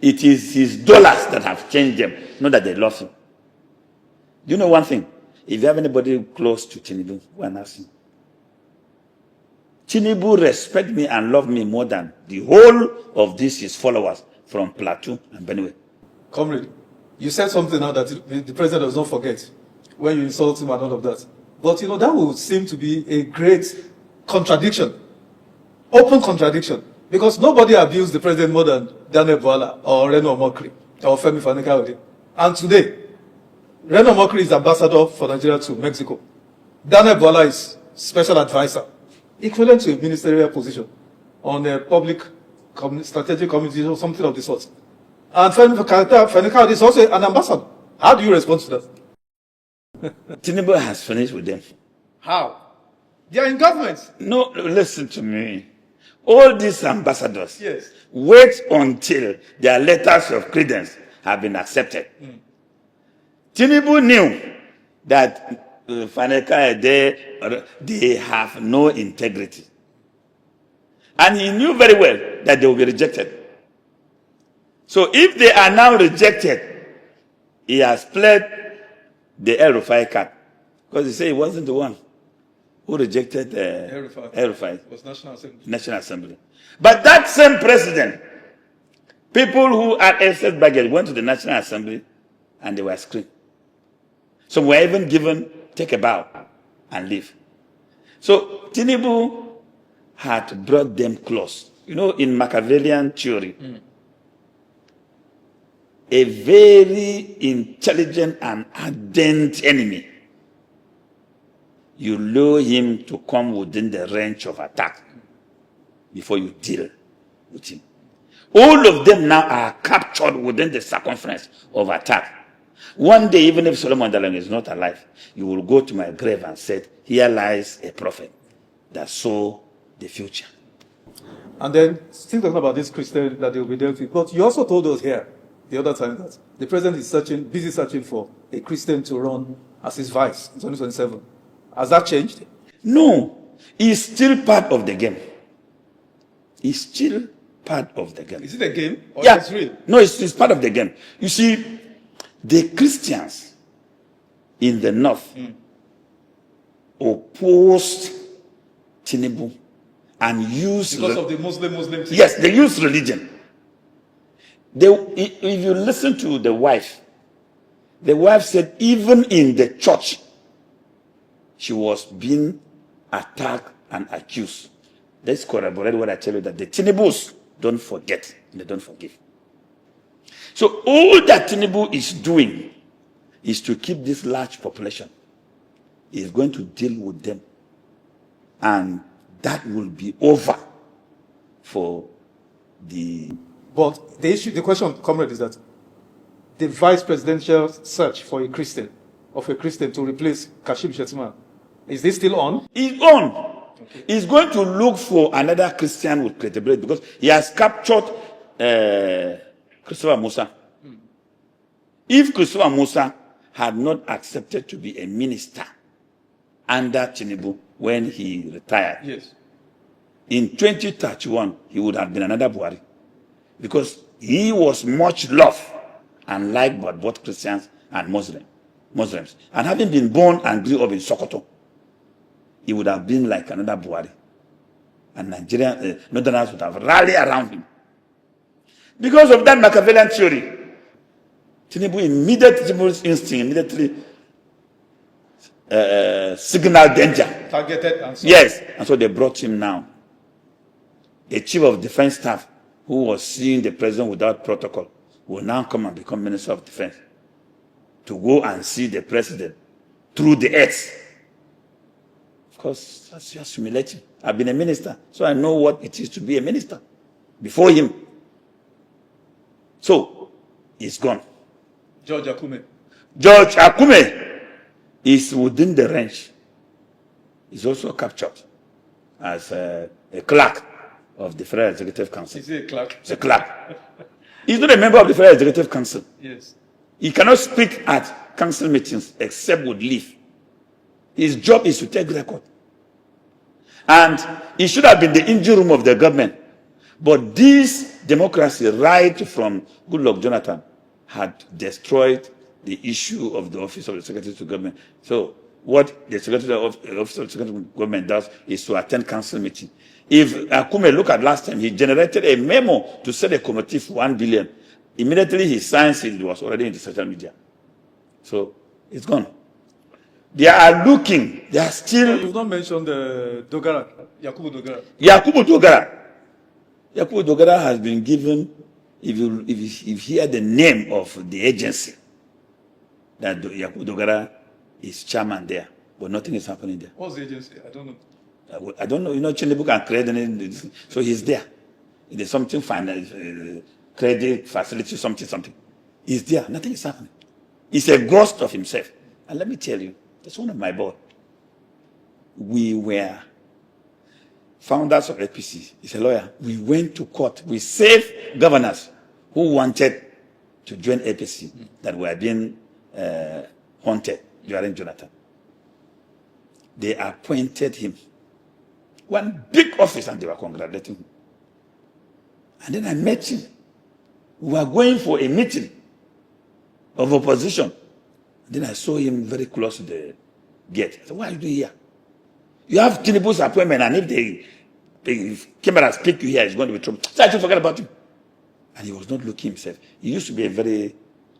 it is his dollars that have changed them, not that they love him. Do you know one thing? If you have anybody close to Tinubu, go and ask him. Tinubu respect me and love me more than the whole of these his followers from Plateau and Benue.
Comrade, you said something now that the president does not forget when you insult him and all of that. But that would seem to be a great contradiction, open contradiction, because nobody abused the president more than Daniel Buala or Reno Omokri or Femi Fani-Kayode. And today, Reno Omokri is ambassador for Nigeria to Mexico. Daniel Buala is special advisor, equivalent to a ministerial position on a public strategic committee or something of the sort. And Fani-Kayode is also an ambassador. How do you respond to that?
Tinubu has finished with them.
How? They are in government.
No, listen to me. All these ambassadors,
yes,
wait until their letters of credence have been accepted. Tinubu knew that they have no integrity. And he knew very well that they will be rejected. So if they are now rejected, he has played the El-Rufai card. Because he said he wasn't the one who rejected El-Rufai.
It was
National Assembly. But that same president, people who had excess baggage went to the National Assembly and they were screened. Some were even given, take a bow and leave. So Tinubu had brought them close. In Machiavellian theory, a very intelligent and ardent enemy, you lure him to come within the range of attack before you deal with him. All of them now are captured within the circumference of attack. One day, even if Solomon Dalong is not alive, you will go to my grave and say, here lies a prophet that saw the future.
And then, still talking about this Christian that they will be dealt with, but you also told us here the other time that the president is busy searching for a Christian to run as his vice in 2027. Has that changed?
No, he's still part of the game. He's still part of the game.
Is it a game or
Yeah.
it's real?
No, it's part of the game. You see, the Christians in the north opposed Tinubu and used
Because of the Muslim thing?
yes, they used religion. If you listen to the wife said even in the church she was being attacked and accused. Let's corroborate what I tell you, that the Tinubus don't forget, they don't forgive. So all that Tinubu is doing is to keep this large population. He's going to deal with them. And that will be over for the...
But the question, comrade, is that the vice presidential search for a Christian to replace Kashim Shettima, is this still on?
It's on. Okay. He's going to look for another Christian with credibility because he has captured Christopher Musa. If Christopher Musa had not accepted to be a minister under Tinubu when he retired,
yes,
in 2031 he would have been another Buhari, because he was much loved and liked by both Christians and Muslims. And having been born and grew up in Sokoto, he would have been like another Buhari. And Nigerian Northerners would have rallied around him. Because of that Machiavellian theory, Tinubu immediately signaled danger.
Targeted and so.
Yes, and so they brought him now. A chief of defense staff who was seeing the president without protocol will now come and become Minister of Defense to go and see the president through the earth. Of course, that's just humiliating. I've been a minister, so I know what it is to be a minister before him. So, he's gone.
George Akume
is within the range. He's also captured as a clerk of the Federal Executive Council.
Is he a clerk?
He's a clerk. He's not a member of the Federal Executive Council.
Yes.
He cannot speak at council meetings except with leave. His job is to take record. And he should have been the engine room of the government. But this democracy, right from Goodluck Jonathan, had destroyed the issue of the Office of the Secretary to Government. So what the Secretary of the Office of the Secretary to Government does is to attend council meeting. If Akume, look at last time, he generated a memo to set a committee for 1 billion. Immediately he signs it, was already in the social media. So it's gone. They are looking, they are still...
You've not mentioned Dogara, Yakubu Dogara.
Yakubu Dogara has been given, if you hear the name of the agency, that Yakubu Dogara is chairman there, but nothing is happening there.
What's the agency? I don't know.
I don't know. You know, Tinubu can create anything, so he's there. There's something finance, credit facility, something. He's there. Nothing is happening. He's a ghost of himself. And let me tell you, that's one of my board. We were founders of APC. He's a lawyer. We went to court. We saved governors who wanted to join APC that were being haunted during Jonathan. They appointed him one big office and they were congratulating him. And then I met him. We were going for a meeting of opposition. And then I saw him very close to the gate. I said, what are you doing here? You have Tinubu's appointment, and if the cameras pick you here, it's going to be trouble. So I just forget about him. And he was not looking himself. He used to be a very...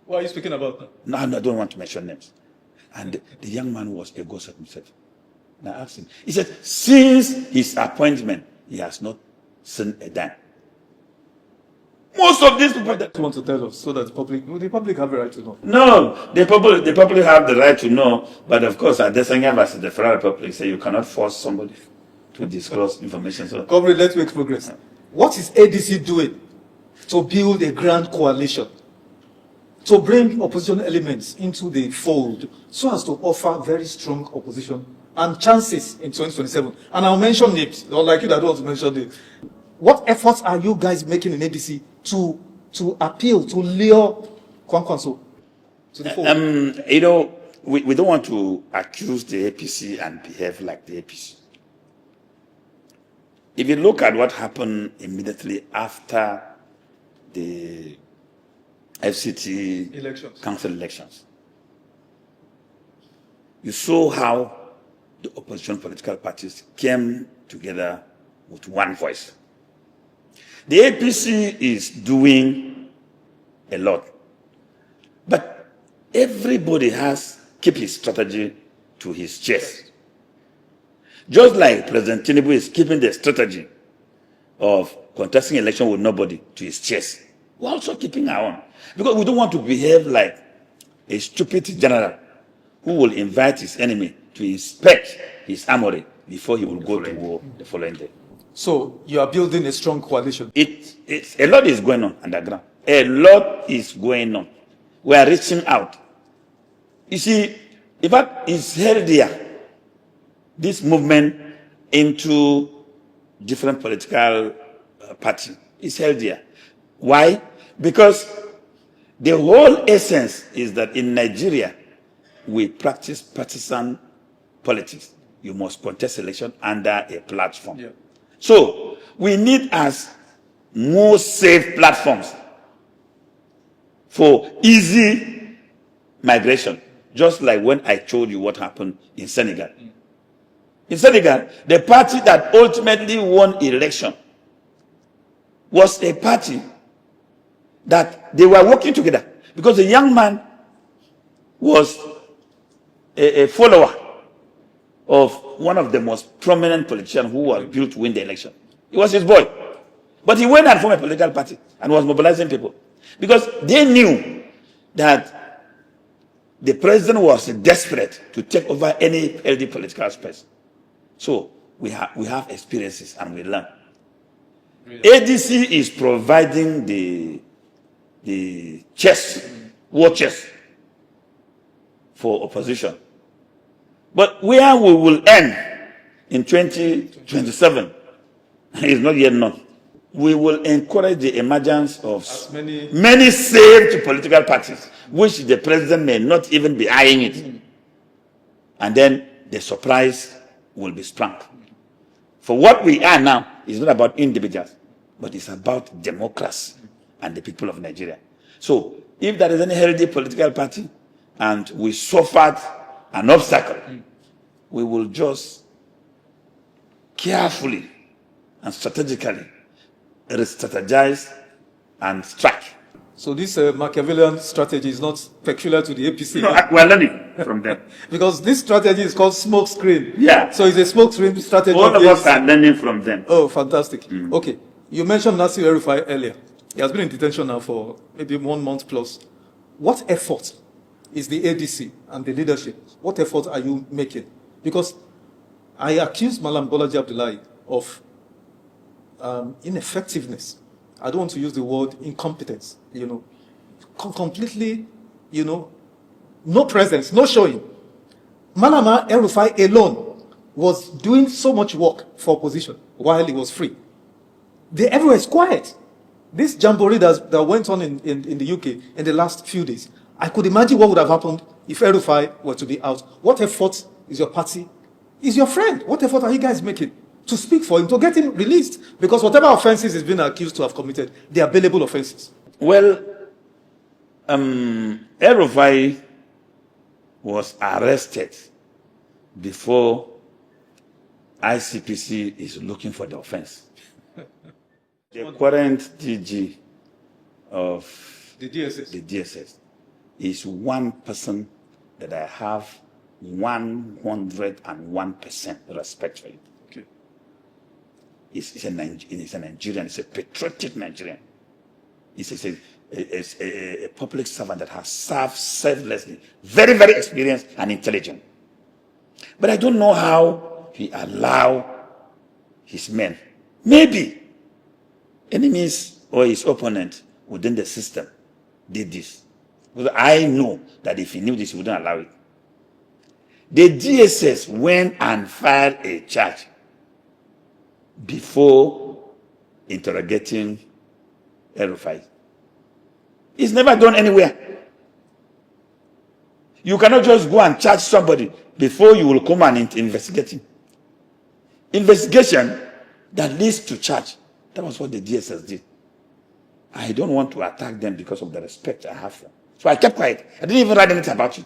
What are you speaking about now?
No, I don't want to mention names. And the young man was a ghost of himself. And I asked him. He said, since his appointment, he has not seen a dime. Most of these people that
want to tell us so that the public have the right to know.
No, the public have the right to know, but of course, Adesanya versus the Federal Republic say you cannot force somebody to disclose information. So,
Comrade, let's make progress. What is ADC doing to build a grand coalition, to bring opposition elements into the fold, so as to offer very strong opposition and chances in 2027. And I'll mention names, not like you that don't want to mention names. What efforts are you guys making in ADC to appeal, to lure Kwankwanso to the fold?
We don't want to accuse the APC and behave like the APC. If you look at what happened immediately after the FCT council elections, you saw how the opposition political parties came together with one voice. The APC is doing a lot, but everybody has keep his strategy to his chest. Just like President Tinubu is keeping the strategy of contesting election with nobody to his chest, we're also keeping our own. Because we don't want to behave like a stupid general who will invite his enemy to inspect his armory before he will go to war the following day.
So you are building a strong coalition.
A lot is going on underground. A lot is going on. We are reaching out. You see, in fact, it's healthier, this movement into different political parties. It's healthier. Why? Because the whole essence is that in Nigeria, we practice partisan politics. You must contest election under a platform. Yeah. So we need as more safe platforms for easy migration. Just like when I told you what happened in Senegal. In Senegal, the party that ultimately won election was a party that they were working together, because the young man was a follower of one of the most prominent politicians who was built to win the election. It was his boy. But he went and formed a political party and was mobilizing people, because they knew that the president was desperate to take over any healthy political space. So we have experiences and we learn. Really? ADC is providing the chess, war chess for opposition. But where we will end in 2027 is not yet known. We will encourage the emergence of many saved political parties, which the president may not even be eyeing it. And then the surprise will be sprung. For what we are now is not about individuals, but it's about democracy and the people of Nigeria. So if there is any healthy political party and we suffered an obstacle, we will just carefully and strategically re-strategize and strike.
So this Machiavellian strategy is not peculiar to the APC.
No, we're learning from them.
Because this strategy is called smoke screen.
Yeah.
So it's a smoke screen strategy.
All of us are learning from them.
Oh, fantastic. Okay. You mentioned Nasir El-Rufai earlier. He has been in detention now for maybe 1 month plus. What effort is the ADC and the leadership, what effort are you making? Because I accused Malam Bolaji Abdullahi of ineffectiveness. I don't want to use the word incompetence, completely, no presence, no showing. Malam El-Rufai alone was doing so much work for opposition while he was free. Everywhere is quiet. This jamboree that went on in the UK in the last few days, I could imagine what would have happened if El-Rufai were to be out. What effort is your party, is your friend, what effort are you guys making to speak for him, to get him released? Because whatever offenses he's been accused to have committed, they are bailable offenses.
Well, El-Rufai was arrested before ICPC is looking for the offense. The current DG of
the
DSS is one person that I have 101% respect for it.
Okay.
He's a Nigerian, he's a patriotic Nigerian. He's a public servant that has served selflessly, very, very experienced and intelligent. But I don't know how he allowed his men, maybe enemies or his opponent within the system did this. Because I know that if he knew this, he wouldn't allow it. The DSS went and filed a charge before interrogating El-Rufai. It's never done anywhere. You cannot just go and charge somebody before you will come and investigate him. Investigation that leads to charge. That was what the DSS did. I don't want to attack them because of the respect I have for them. So I kept quiet. I didn't even write anything about it.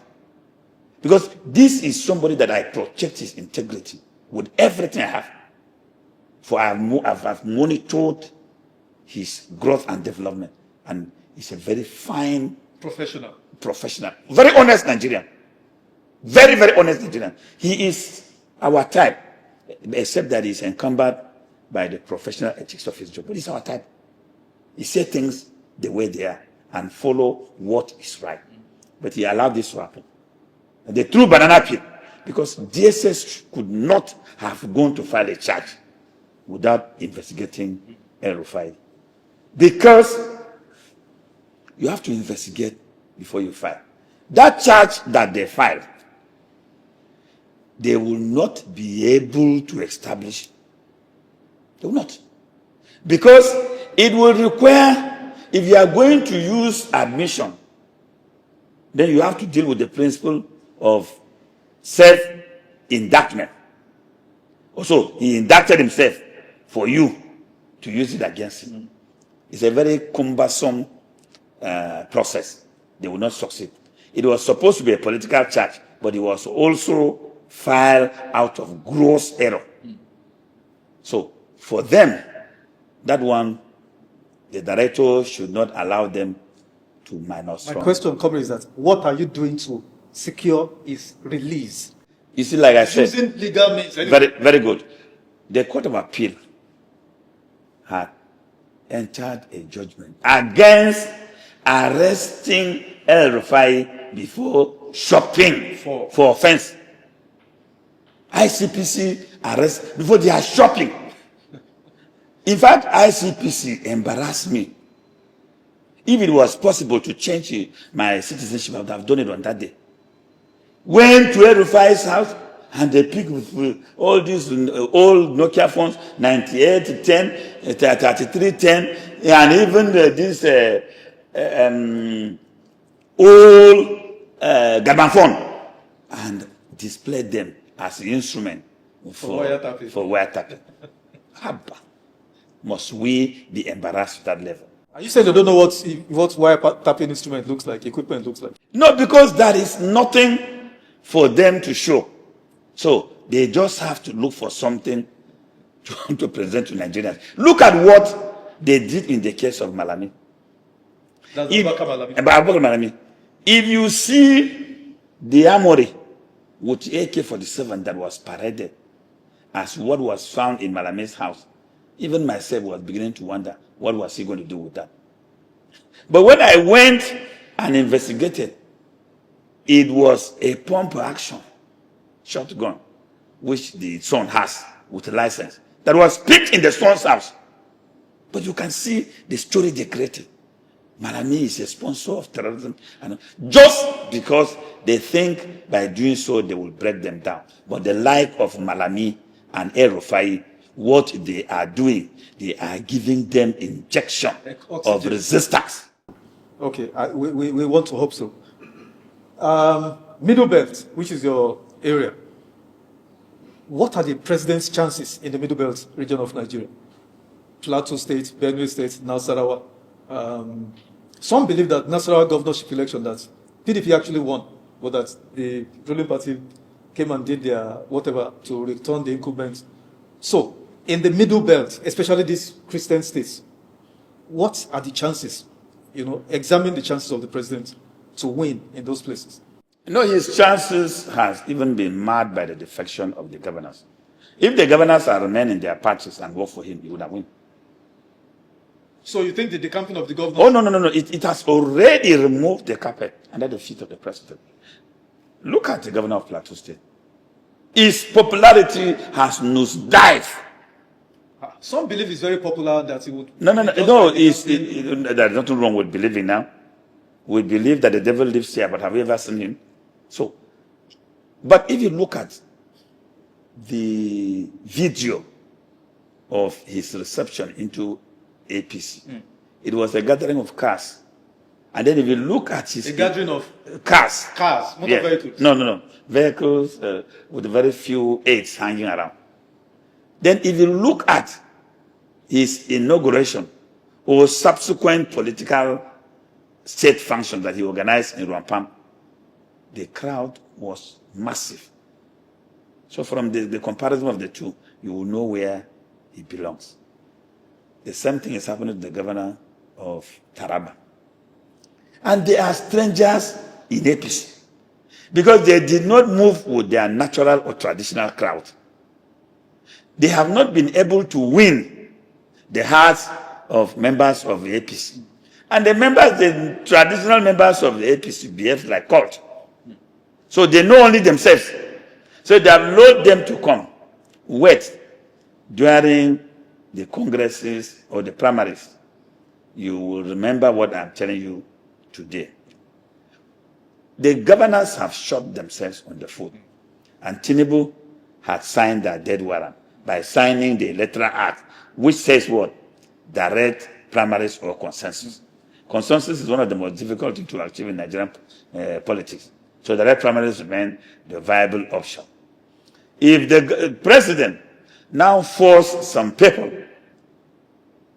Because this is somebody that I protect his integrity with everything I have. For I've monitored his growth and development. And he's a very fine professional. Very honest Nigerian. Very, very honest Nigerian. He is our type, except that he's encumbered by the professional ethics of his job. But he's our type. He says things the way they are and follow what is right. But he allowed this to happen. And they threw banana peel because DSS could not have gone to file a charge without investigating El-Rufai. Because you have to investigate before you file. That charge that they filed, they will not be able to establish. They will not. Because it will require, if you are going to use admission, then you have to deal with the principle of self-indictment. Also, he indicted himself for you to use it against him. It's a very cumbersome process. They will not succeed. It was supposed to be a political charge, but it was also filed out of gross error. So, for them, that one, the director should not allow them to minus.
My question, Comrade, is that what are you doing to secure his release?
You see, like I said,
using legal means. Anyway.
Very, very good. The Court of Appeal had entered a judgment against arresting El-Rufai before shopping for offense. ICPC arrest before they are shopping. In fact, ICPC embarrassed me. If it was possible to change my citizenship, I would have done it on that day. Went to El-Rufai's house and they picked with all these old Nokia phones, 9810, 3310, and even this old Gabon phone, and displayed them as an instrument for wiretapping. Must we be embarrassed at that level?
Are you saying they don't know what wiretapping instrument looks like, equipment looks like?
No, because there is nothing for them to show. So they just have to look for something to present to Nigerians. Look at what they did in the case of Malami.
That's
Malami. If you see the armory with AK-47 that was paraded as what was found in Malami's house, even myself was beginning to wonder, what was he going to do with that? But when I went and investigated, it was a pump action shotgun, which the son has with a license, that was picked in the son's house. But you can see the story they created. Malami is a sponsor of terrorism, and just because they think by doing so they will break them down. But the like of Malami and El-Rufai, what they are doing, they are giving them injection of resistance.
Okay, we want to hope so. Middle Belt, which is your area, what are the president's chances in the Middle Belt region of Nigeria? Plateau State, Benue State, Nasarawa. Some believe that Nasarawa governorship election that PDP actually won, but that the ruling party came and did their whatever to return the incumbent. So, in the Middle Belt, especially these Christian states, what are the chances? Examine the chances of the president to win in those places.
His chances has even been marred by the defection of the governors. If the governors are remain in their parties and work for him, he would have won.
So you think the decamping of the governor?
Oh, no. It has already removed the carpet under the feet of the president. Look at the governor of Plateau State. His popularity has nosedived.
Some believe it's very popular that he would.
No, no, no,
just
no.
like the
There's nothing wrong with believing now. We believe that the devil lives here, but have you ever seen him? So, but if you look at the video of his reception into APC, it was a gathering of cars. And then if you look at his...
A gathering of
cars.
cars, motor vehicles.
No. Vehicles with very few aides hanging around. Then if you look at his inauguration or subsequent political state function that he organized in Rampam, the crowd was massive. So from the comparison of the two, you will know where he belongs. The same thing is happening to the governor of Taraba. And they are strangers in APC because they did not move with their natural or traditional crowd. They have not been able to win the hearts of members of the APC. And the traditional members of the APC behave like cult. So they know only themselves. So they have lured them to come, wait during the congresses or the primaries. You will remember what I'm telling you today. The governors have shot themselves on the foot. And Tinubu had signed their death warrant by signing the electoral act, which says what? Direct primaries or consensus. Consensus is one of the most difficult things to achieve in Nigerian politics. So direct primaries remain the viable option. If the president now force some people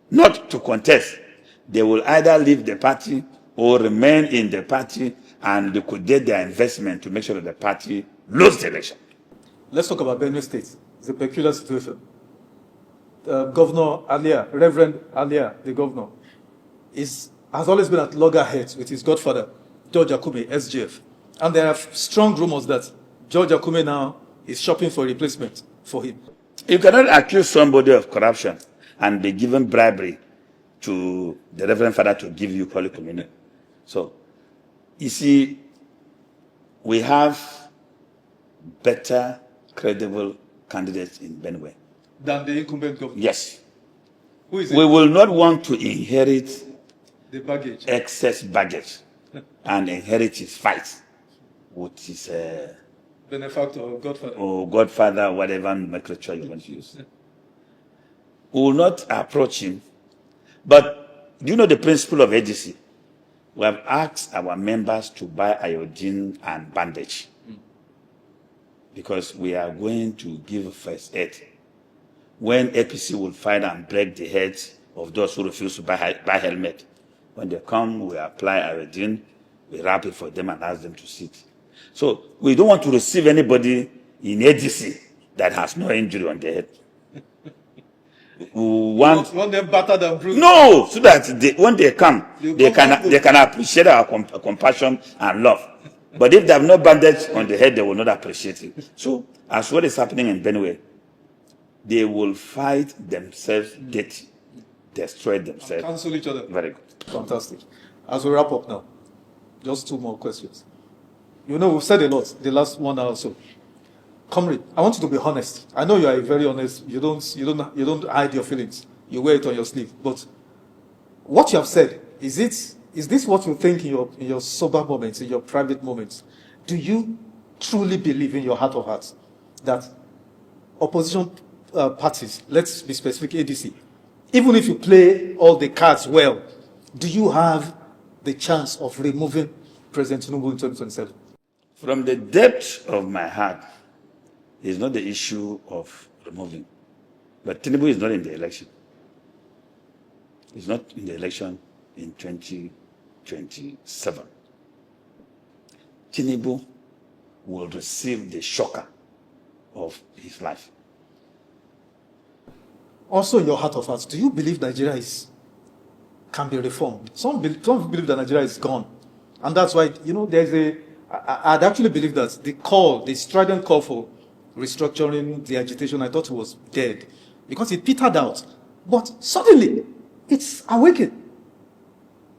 not to contest, they will either leave the party or remain in the party and liquidate their investment to make sure that the party loses the election.
Let's talk about Benue State. It's a peculiar situation. Governor Alia, Reverend Alia, the governor, has always been at loggerheads with his godfather, George Akume, SGF. And there are strong rumors that George Akume now is shopping for a replacement for him.
You cannot accuse somebody of corruption and be given bribery to the Reverend Father to give you Holy Communion. So, you see, we have better, credible candidates in Benue
than the incumbent governor?
Yes.
Who is it?
We will not want to inherit
the baggage,
excess baggage, and inherit his fight with his
benefactor or godfather.
Or godfather, whatever nomenclature you want to use. We will not approach him. But do you know the principle of ADC? We have asked our members to buy iodine and bandage because we are going to give first aid. When APC will find and break the heads of those who refuse to buy helmet, when they come, we apply iodine, we wrap it for them and ask them to sit. So we don't want to receive anybody in ADC that has no injury on their head. We want
them battered and bruised.
No, so that when they come, they can appreciate our compassion and love. But if they have no bandage on the head, they will not appreciate it. So, as what is happening in Benue, they will fight themselves dirty, destroy themselves.
Cancel each other.
Very good.
Fantastic. As we wrap up now, just two more questions. You know, we've said a lot the last 1 hour or so. Comrade, I want you to be honest. I know you are very honest. You don't hide your feelings. You wear it on your sleeve. But what you have said, is this what you think in your sober moments, in your private moments? Do you truly believe in your heart of hearts that opposition parties, let's be specific, ADC, even if you play all the cards well, do you have the chance of removing President Tinubu in 2027?
From the depth of my heart, it's not the issue of removing. But Tinubu is not in the election. He's not in the election in 2027. Tinubu will receive the shocker of his life.
Also, in your heart of hearts, do you believe Nigeria can be reformed? Some believe that Nigeria is gone. And that's why, I'd actually believe that the strident call for restructuring, the agitation, I thought it was dead because it petered out. But suddenly, it's awakened.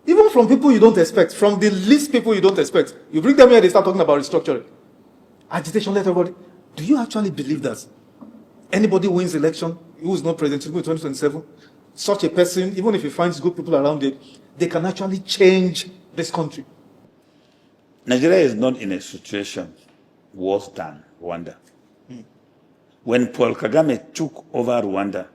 Even from people you don't expect, from the least people you don't expect. You bring them here, they start talking about restructuring. Agitation, let everybody. Do you actually believe that anybody wins election who is not President Tinubu in 2027, such a person, even if he finds good people around it, they can actually change this country?
Nigeria is not in a situation worse than Rwanda. When Paul Kagame took over Rwanda,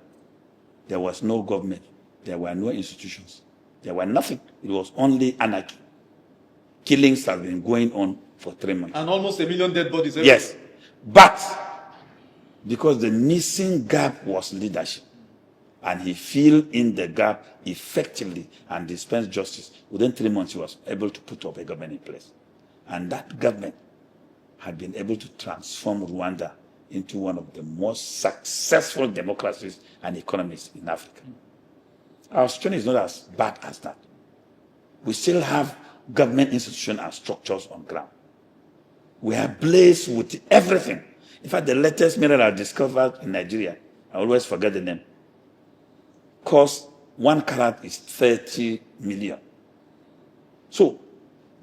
there was no government. There were no institutions. There were nothing. It was only anarchy. Killings have been going on for 3 months.
And almost 1 million dead bodies.
Yes. But because the missing gap was leadership, and he filled in the gap effectively and dispensed justice, within 3 months he was able to put up a government in place. And that government had been able to transform Rwanda into one of the most successful democracies and economies in Africa. Our situation is not as bad as that. We still have government institutions and structures on ground. We are blessed with everything. In fact, the latest mineral discovered in Nigeria, I always forget the name, cost 1 carat is 30 million. So,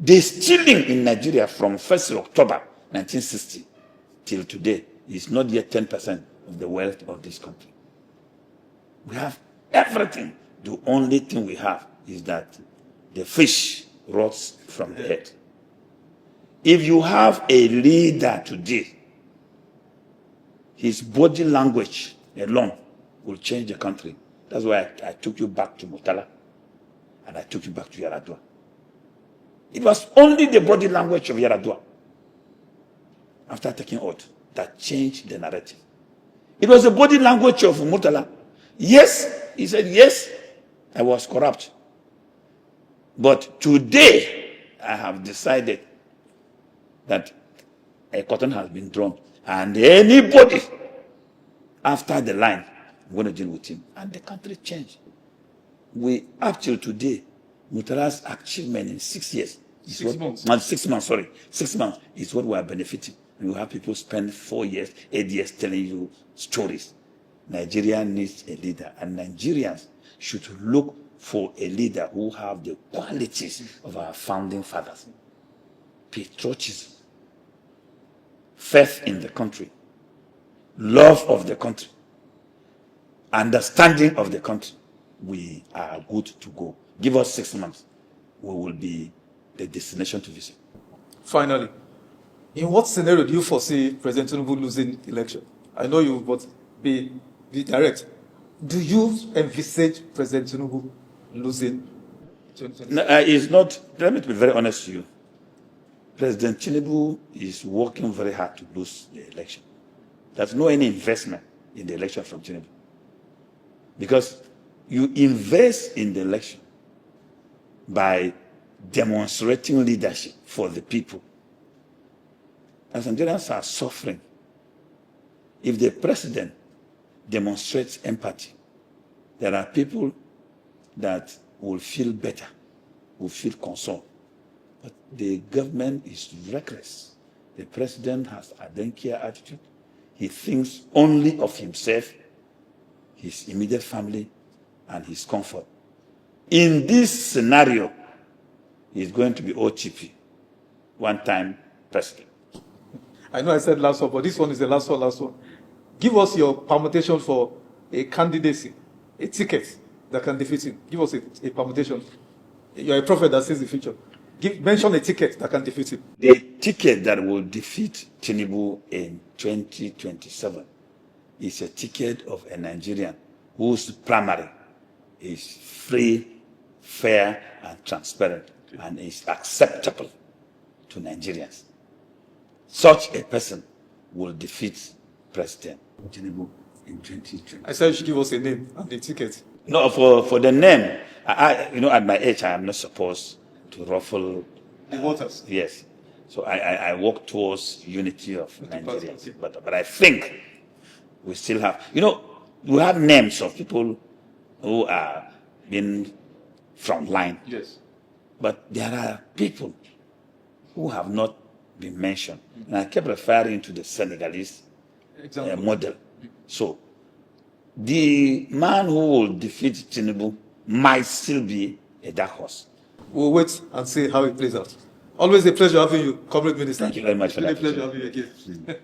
the stealing in Nigeria from 1st October 1960 till today is not yet 10% of the wealth of this country. We have everything. The only thing we have is that the fish rots from the head. If you have a leader today, his body language alone will change the country. That's why I took you back to Murtala and I took you back to Yaradua. It was only the body language of Yaradua, after taking oath, that changed the narrative. It was the body language of Murtala. Yes, he said, yes, I was corrupt. But today, I have decided that a curtain has been drawn. And anybody after the line, I'm going to deal with him. And the country changed. We, up till today, Murtala's achievement in 6 years, is
6 months.
6 months, sorry. 6 months is what we are benefiting. And you have people spend 4 years, 8 years telling you stories. Nigeria needs a leader. And Nigerians should look for a leader who have the qualities of our founding fathers. Patriotism, faith in the country, love of the country, understanding of the country. We are good to go. Give us 6 months. We will be the destination to visit.
Finally, in what scenario do you foresee President Tinubu losing election? I know you, but be direct. Do you envisage President Tinubu losing 2020?
No, it's not. Let me be very honest to you. President Tinubu is working very hard to lose the election. There's no any investment in the election from Tinubu. Because you invest in the election by demonstrating leadership for the people. As Nigerians are suffering, if the president demonstrates empathy, there are people that will feel better, will feel concerned. But the government is reckless. The president has a don't-care attitude. He thinks only of himself, his immediate family, and his comfort. In this scenario, he's going to be OTP, one-time president.
I know I said last one, but this one is the last one. Give us your permutation for a candidacy, a ticket that can defeat him. Give us a permutation. You're a prophet that sees the future. Mention a ticket that can defeat him.
The ticket that will defeat Tinubu in 2027 is a ticket of a Nigerian whose primary is free, fair, and transparent, and is acceptable to Nigerians. Such a person will defeat President Tinubu in 2020.
I said you should give us a name and a ticket.
No, for the name, at my age, I am not supposed to ruffle
the waters.
Yes. So I work towards unity of Nigerians. But I think we still have, we have names of people who are being frontline.
Yes.
But there are people who have not been mentioned. And I kept referring to the Senegalese model. So the man who will defeat Tinubu might still be a dark horse.
We'll wait and see how it plays out. Always a pleasure having you, Comrade Minister.
Thank you very much for that.
It's really a pleasure having you again.